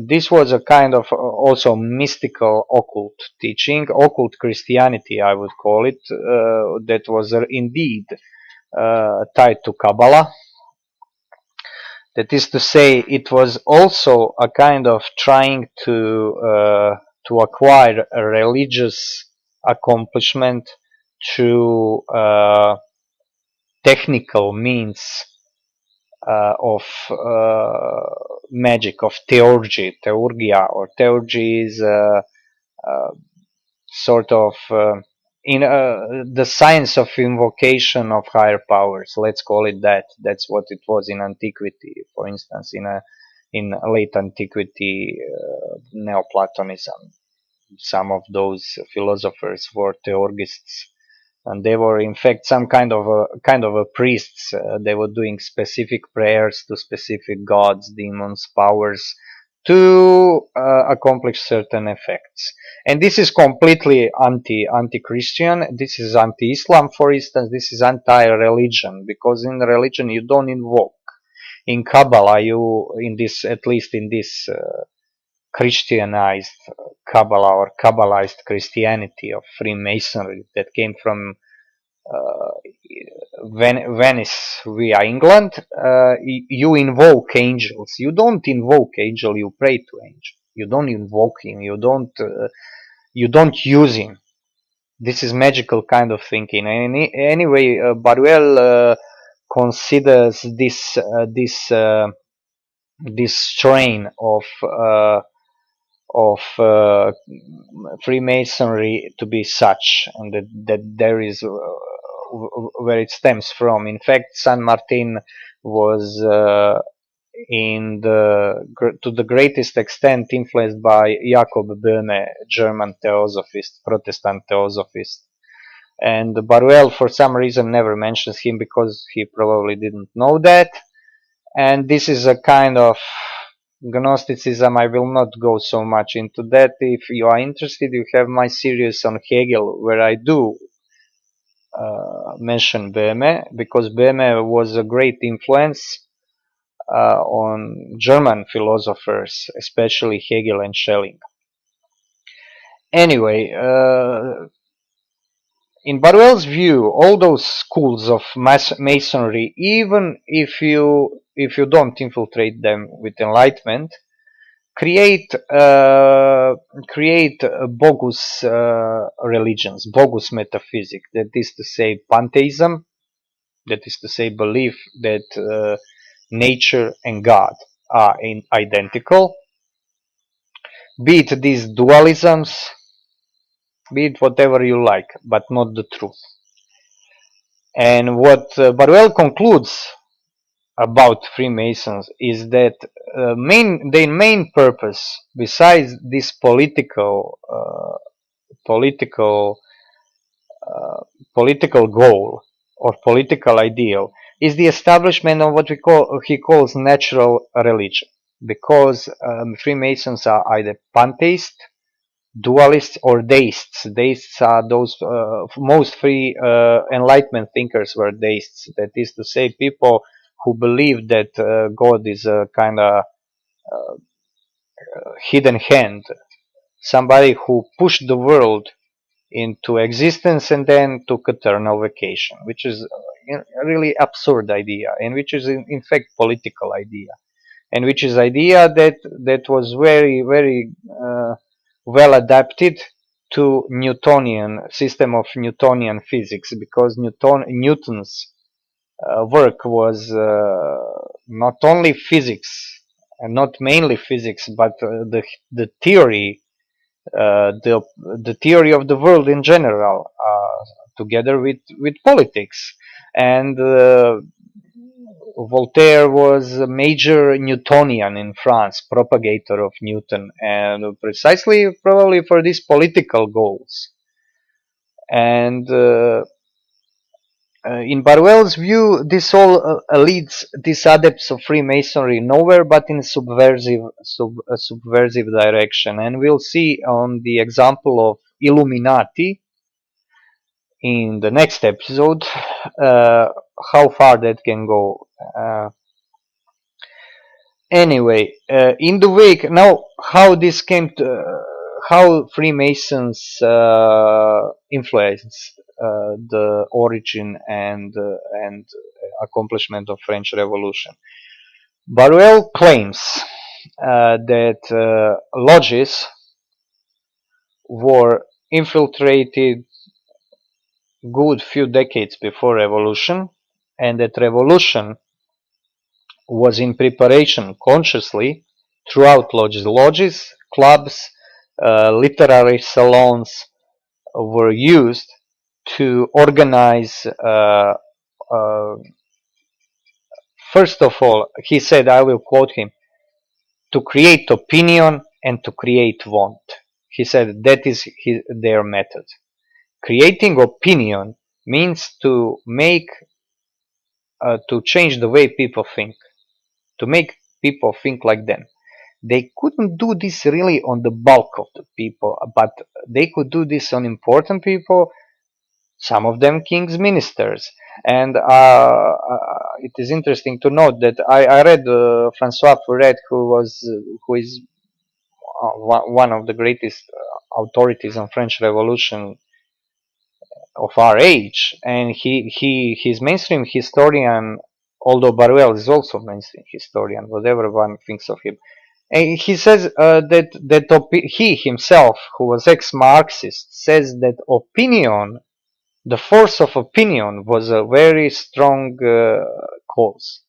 this was a kind of also mystical occult teaching, occult Christianity, I would call it, that was indeed tied to Kabbalah. That is to say, it was also a kind of trying to acquire a religious accomplishment through technical means of magic, of theurgy, theurgia, or theurgy is uh, sort of in the science of invocation of higher powers. Let's call it that. That's what it was in antiquity. For instance, in late antiquity, Neoplatonism. Some of those philosophers were theurgists, and they were in fact some kind of a priests. They were doing specific prayers to specific gods, demons, powers to accomplish certain effects. And this is completely anti-Christian. This is anti-Islam, for instance. This is anti-religion, because in religion you don't invoke. In Kabbalah, you in this at least in this Christianized Kabbalah or Kabbalized Christianity of Freemasonry that came from Venice via England, you invoke angels. You don't invoke angel. You pray to angel. You don't invoke him. You don't. You don't use him. This is magical kind of thinking. Anyway, Barruel considers this strain of Freemasonry to be such, and that there is where it stems from. In fact, San Martin was to the greatest extent influenced by Jakob Böhme, German theosophist, Protestant theosophist. And Barruel, for some reason, never mentions him because he probably didn't know that. And this is a kind of Gnosticism. I will not go so much into that. If you are interested, you have my series on Hegel, where I do mention Böhme, because Böhme was a great influence on German philosophers, especially Hegel and Schelling. Anyway, in Barruel's view, all those schools of Masonry, even if you don't infiltrate them with Enlightenment, create bogus religions, bogus metaphysics. That is to say, pantheism. That is to say, belief that nature and God are identical. Be it these dualisms, be it whatever you like, but not the truth. And what Barruel concludes about Freemasons is that their main purpose, besides this political political goal or political ideal, is the establishment of what he calls natural religion, because Freemasons are either pantheist, dualists, or deists. Deists are those most free Enlightenment thinkers were deists. That is to say, people who believe that God is a kind of hidden hand, somebody who pushed the world into existence and then took eternal vacation, which is a really absurd idea, and which is in fact political idea, and which is idea that was very well adapted to Newtonian system of Newtonian physics, because Newton's work was not only physics and not mainly physics, but the theory, the theory of the world in general, together with politics. And Voltaire was a major Newtonian in France, propagator of Newton, and precisely probably for these political goals. And in Barruel's view, this all leads these adepts of Freemasonry nowhere but in subversive direction. And we'll see on the example of Illuminati in the next episode how far that can go. Anyway, in the wake now, how this came to, how Freemasons influenced the origin and accomplishment of French Revolution. Barruel claims that lodges were infiltrated good few decades before revolution, and that revolution was in preparation consciously throughout lodges, clubs, literary salons were used to organize. First of all, he said, I will quote him, to create opinion and to create want. He said that is their method. Creating opinion means to make, to change the way people think, to make people think like them. They couldn't do this really on the bulk of the people, but they could do this on important people, some of them king's ministers. And it is interesting to note that I read Francois Furet, who is one of the greatest authorities on French Revolution of our age, and he's mainstream historian. Although Barruel is also mainstream historian, whatever one thinks of him, and he says he himself, who was ex-Marxist, says that opinion, the force of opinion, was a very strong cause,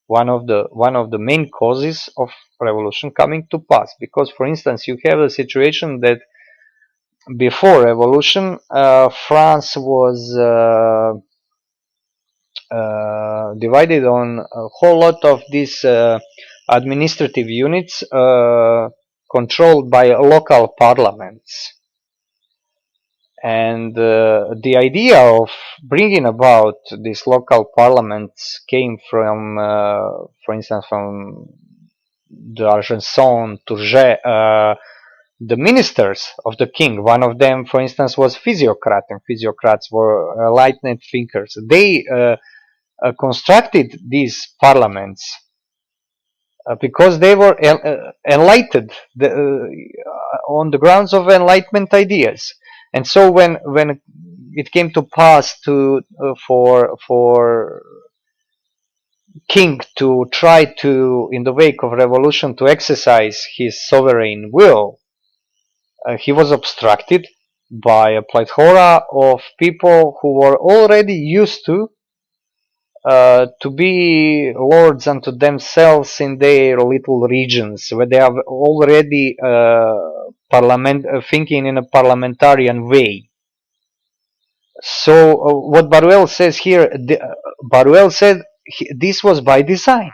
one of the main causes of revolution coming to pass. Because, for instance, you have a situation that before revolution, France was divided on a whole lot of these administrative units controlled by local parliaments. And the idea of bringing about these local parliaments came from, for instance, from d'Argenson, Tourget, the ministers of the king. One of them, for instance, was physiocrat, and physiocrats were enlightened thinkers. They constructed these parliaments because they were enlightened on the grounds of Enlightenment ideas. And so when it came to pass to for king to try to, in the wake of revolution, to exercise his sovereign will, he was obstructed by a plethora of people who were already used to be lords unto themselves in their little regions, where they are already thinking in a parliamentarian way. So what Barruel says here, Barruel said this was by design.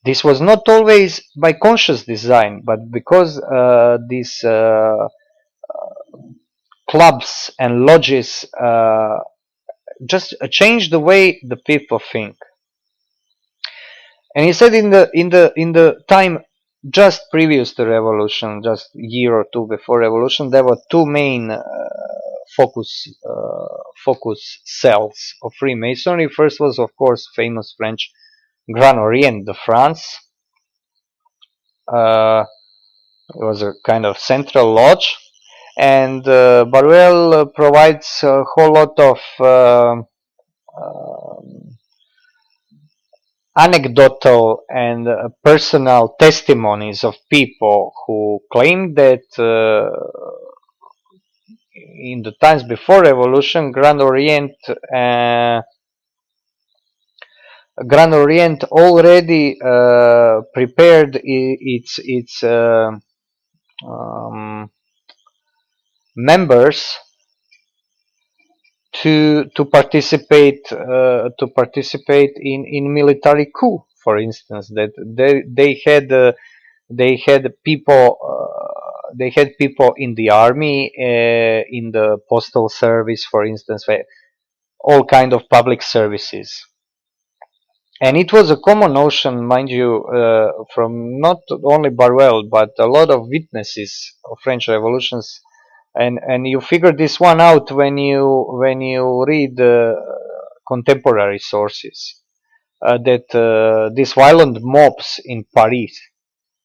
This was not always by conscious design, but because these clubs and lodges just change the way the people think. And he said in the time just previous to revolution, just a year or two before revolution, there were two main focus cells of Freemasonry. First was, of course, famous French Grand Orient de France. It was a kind of central lodge, and Barruel provides a whole lot of anecdotal and personal testimonies of people who claim that in the times before revolution, Grand Orient already prepared its members to participate in military coup. For instance, that they had people in the army, in the postal service, for instance, all kind of public services. And it was a common notion, mind you, from not only Barruel but a lot of witnesses of French revolutions. And you figure this one out when you read contemporary sources, that these violent mobs in Paris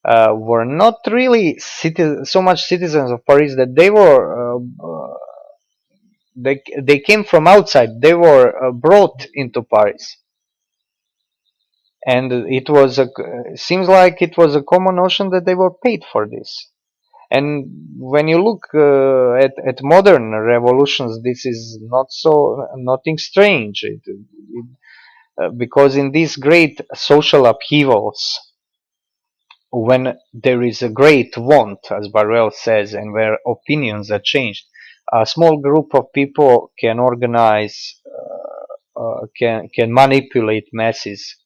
were not really so much citizens of Paris, that they were they came from outside. They were brought into Paris. and seems like it was a common notion that they were paid for this. And when you look at modern revolutions, this is nothing strange. Because in these great social upheavals, when there is a great want, as Barruel says, and where opinions are changed, a small group of people can organize, can manipulate masses,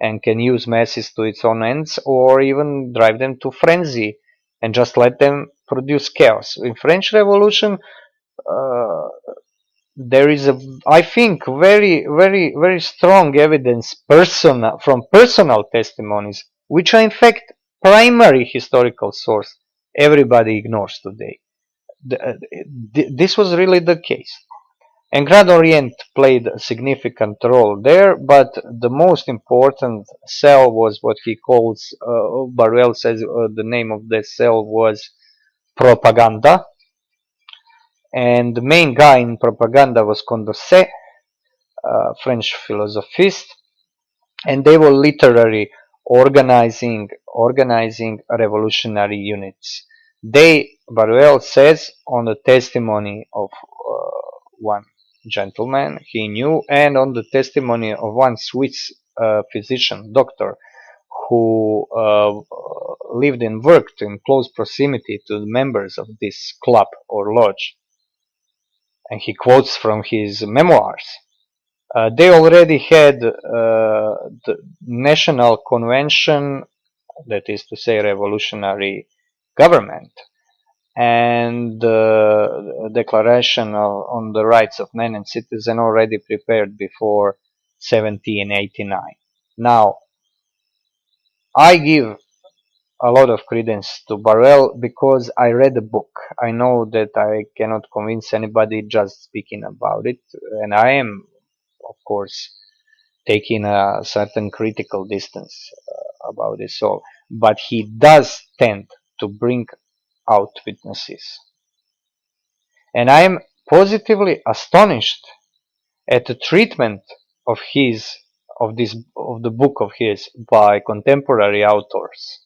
and can use masses to its own ends, or even drive them to frenzy, and just let them produce chaos. In French Revolution, uh, there is I think, very strong evidence from personal testimonies, which are in fact primary historical source everybody ignores today. This was really the case. And Grand Orient played a significant role there, but the most important cell was what he calls, Barruel says the name of the cell was propaganda. And the main guy in propaganda was Condorcet, French philosophist, and they were literally organizing revolutionary units. Barruel says, on the testimony of one gentleman he knew, and on the testimony of one Swiss physician, doctor, who lived and worked in close proximity to the members of this club or lodge, and he quotes from his memoirs. They already had the national convention, that is to say, revolutionary government, and the declaration on the rights of man and citizen already prepared before 1789. Now, I give a lot of credence to Barruel because I read the book. I know that I cannot convince anybody just speaking about it, and I am, of course, taking a certain critical distance about this all, but he does tend to bring out witnesses. And I am positively astonished at the treatment of the book of his by contemporary authors.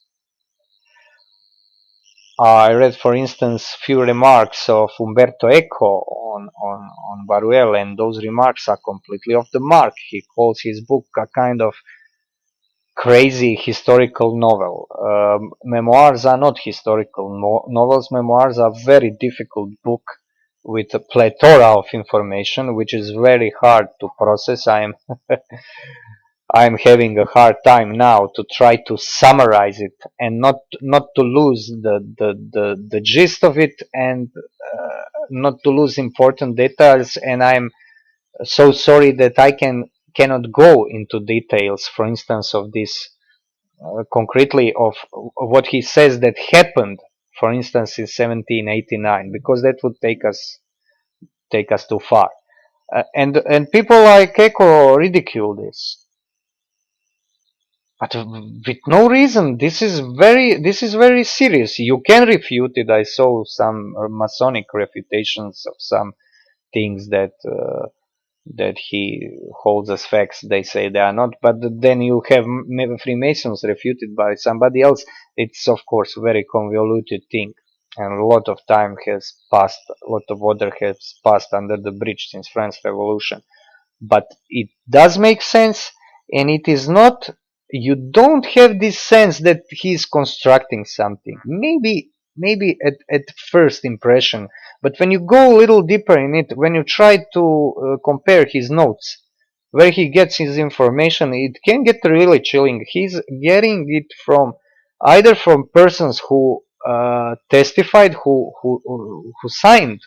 I read, for instance, few remarks of Umberto Eco on Barruel, and those remarks are completely off the mark. He calls his book a kind of crazy historical novel. Memoirs are not historical novels. Memoirs are very difficult book with a plethora of information, which is very hard to process. I'm having a hard time now to try to summarize it and not to lose the gist of it, and not to lose important details. And I'm so sorry that I cannot go into details, for instance, of this concretely of what he says that happened, for instance, in 1789, because that would take us too far. And people like Eco ridicule this, but with no reason. This is very serious. You can refute it. I saw some Masonic refutations of some things that he holds as facts. They say they are not, but then you have Freemasons refuted by somebody else. It's of course a very convoluted thing, and a lot of time has passed, a lot of water has passed under the bridge since French Revolution. But it does make sense, and it is not, you don't have this sense that he's constructing something. Maybe at first impression, but when you go a little deeper in it, when you try to compare his notes, where he gets his information, it can get really chilling. He's getting it from either from persons who testified, who signed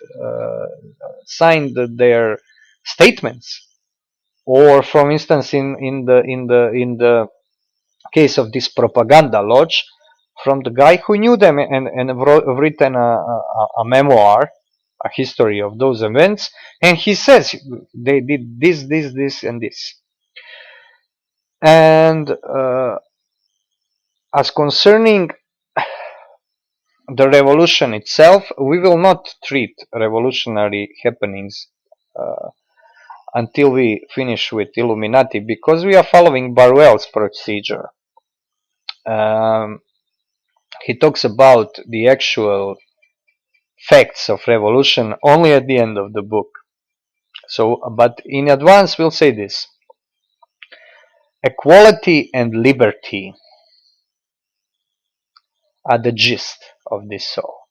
their statements, or for instance, in the case of this propaganda lodge, from the guy who knew them and written a memoir, a history of those events, and he says they did this, and this. And as concerning the revolution itself, we will not treat revolutionary happenings uh, until we finish with Illuminati, because we are following Barruel's procedure. He talks about the actual facts of revolution only at the end of the book. So, but in advance, we'll say this: equality and liberty are the gist of this soul.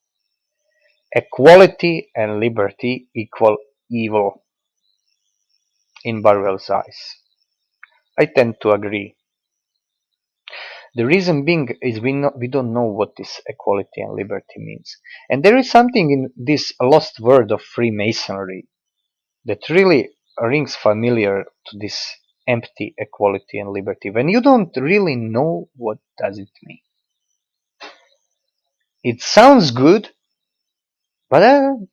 Equality and liberty equal evil in Barruel's eyes. I tend to agree. The reason being is we don't know what this equality and liberty means. And there is something in this lost word of Freemasonry that really rings familiar to this empty equality and liberty, when you don't really know what does it mean. It sounds good, but you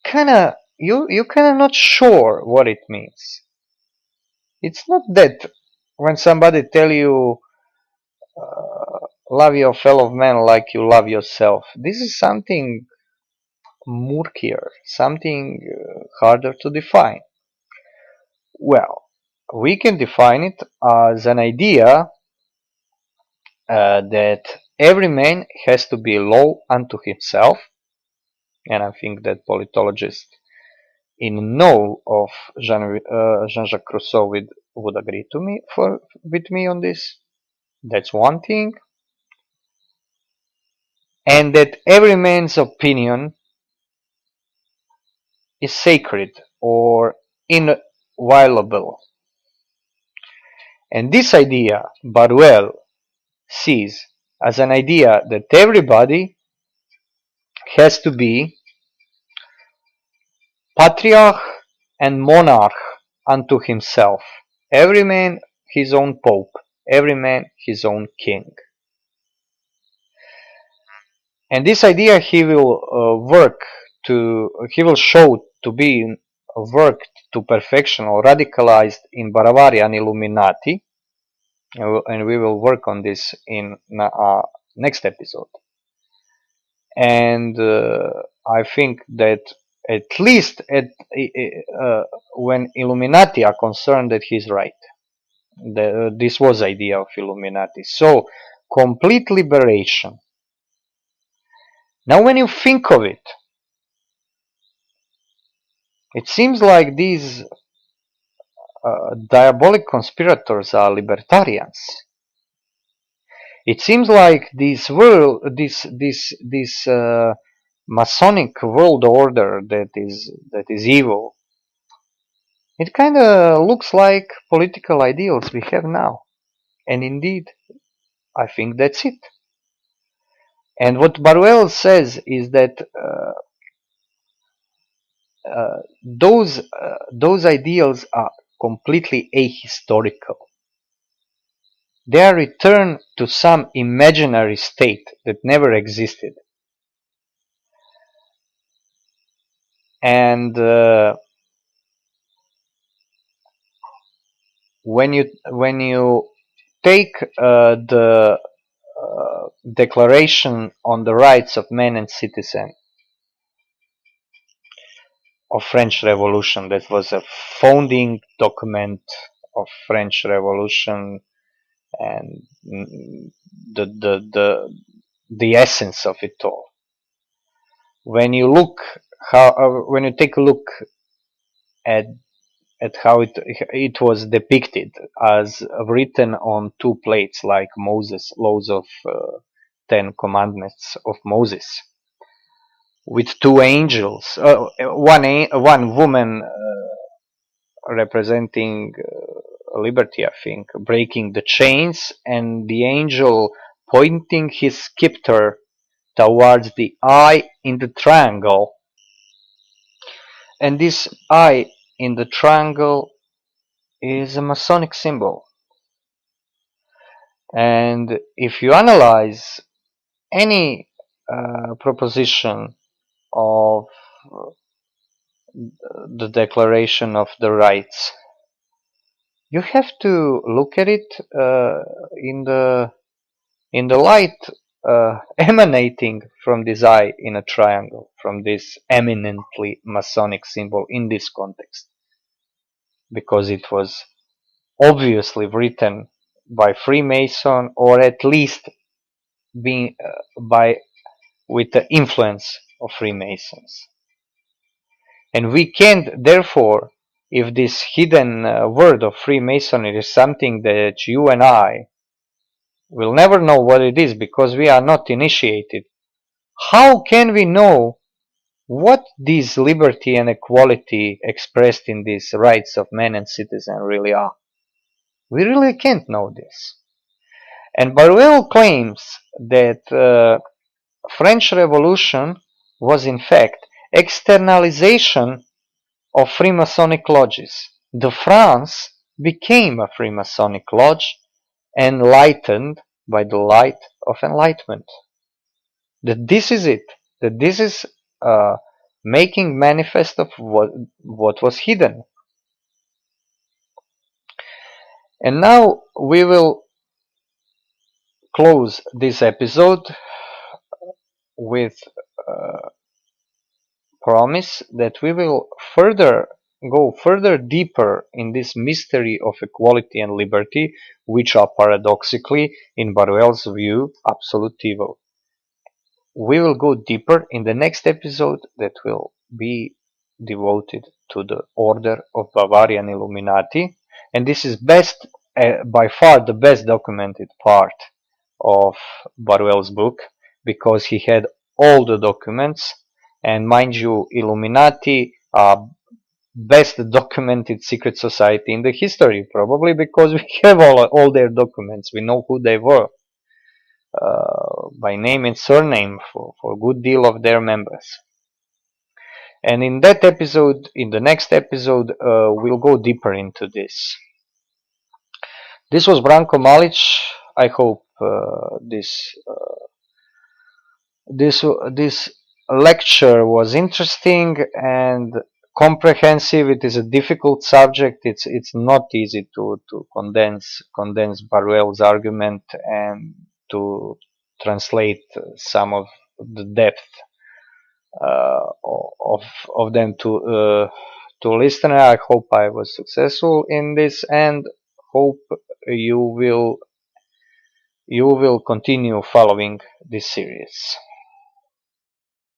kind of not sure what it means. It's not that when somebody tell you love your fellow man like you love yourself. This is something murkier, something harder to define. Well, we can define it as an idea that every man has to be law unto himself, and I think that politologists in know of Jean-Jacques Rousseau would agree to me with me on this. That's one thing, and that every man's opinion is sacred or inviolable. And this idea Barruel sees as an idea that everybody has to be patriarch and monarch unto himself. Every man his own pope, every man his own king. And this idea he will he will show to be worked to perfection or radicalized in Baravarian Illuminati, and we will work on this in next episode. And I think that at least when Illuminati are concerned, that he's right. This was idea of Illuminati. So complete liberation. Now, when you think of it, it seems like these diabolic conspirators are libertarians. It seems like this Masonic world order that is evil. It kind of looks like political ideals we have now, and indeed, I think that's it. And what Barruel says is that those ideals are completely ahistorical. They are returned to some imaginary state that never existed. And when you take the Declaration on the Rights of Man and Citizen of French Revolution, that was a founding document of French Revolution, and the essence of it all. When you take a look at how it was depicted as written on two plates, like Moses, laws of 10 commandments of Moses, with two angels, one woman representing liberty, I think, breaking the chains, and the angel pointing his scepter towards the eye in the triangle. And this eye in the triangle is a Masonic symbol. And if you analyze any proposition of the Declaration of the Rights, you have to look at it in the light emanating from this eye in a triangle, from this eminently Masonic symbol in this context. because it was obviously written by Freemason, or at least being by with the influence of Freemasons. And we can't, therefore, if this hidden word of Freemasonry is something that you and I will never know what it is because we are not initiated, how can we know what this liberty and equality expressed in these rights of man and citizen really are? We really can't know this. And Barruel claims that French Revolution was in fact externalization of Freemasonic lodges. The France became a Freemasonic lodge, enlightened by the light of enlightenment. That this is it. That this is making manifest of what was hidden. And now we will close this episode with promise that we will go further deeper in this mystery of equality and liberty, which are paradoxically, in Barruel's view, absolute evil. We will go deeper in the next episode that will be devoted to the Order of Bavarian Illuminati, and this is by far the best documented part of Barruel's book, because he had all the documents. And mind you, Illuminati are best documented secret society in the history, probably because we have all their documents. We know who they were by name and surname for a good deal of their members. And in that episode, in the next episode, we'll go deeper into this. This was Branko Malic. I hope this lecture was interesting and comprehensive. It is a difficult subject. It's not easy to condense Barruel's argument and to translate some of the depth of them to listener. I hope I was successful in this, and hope you will continue following this series.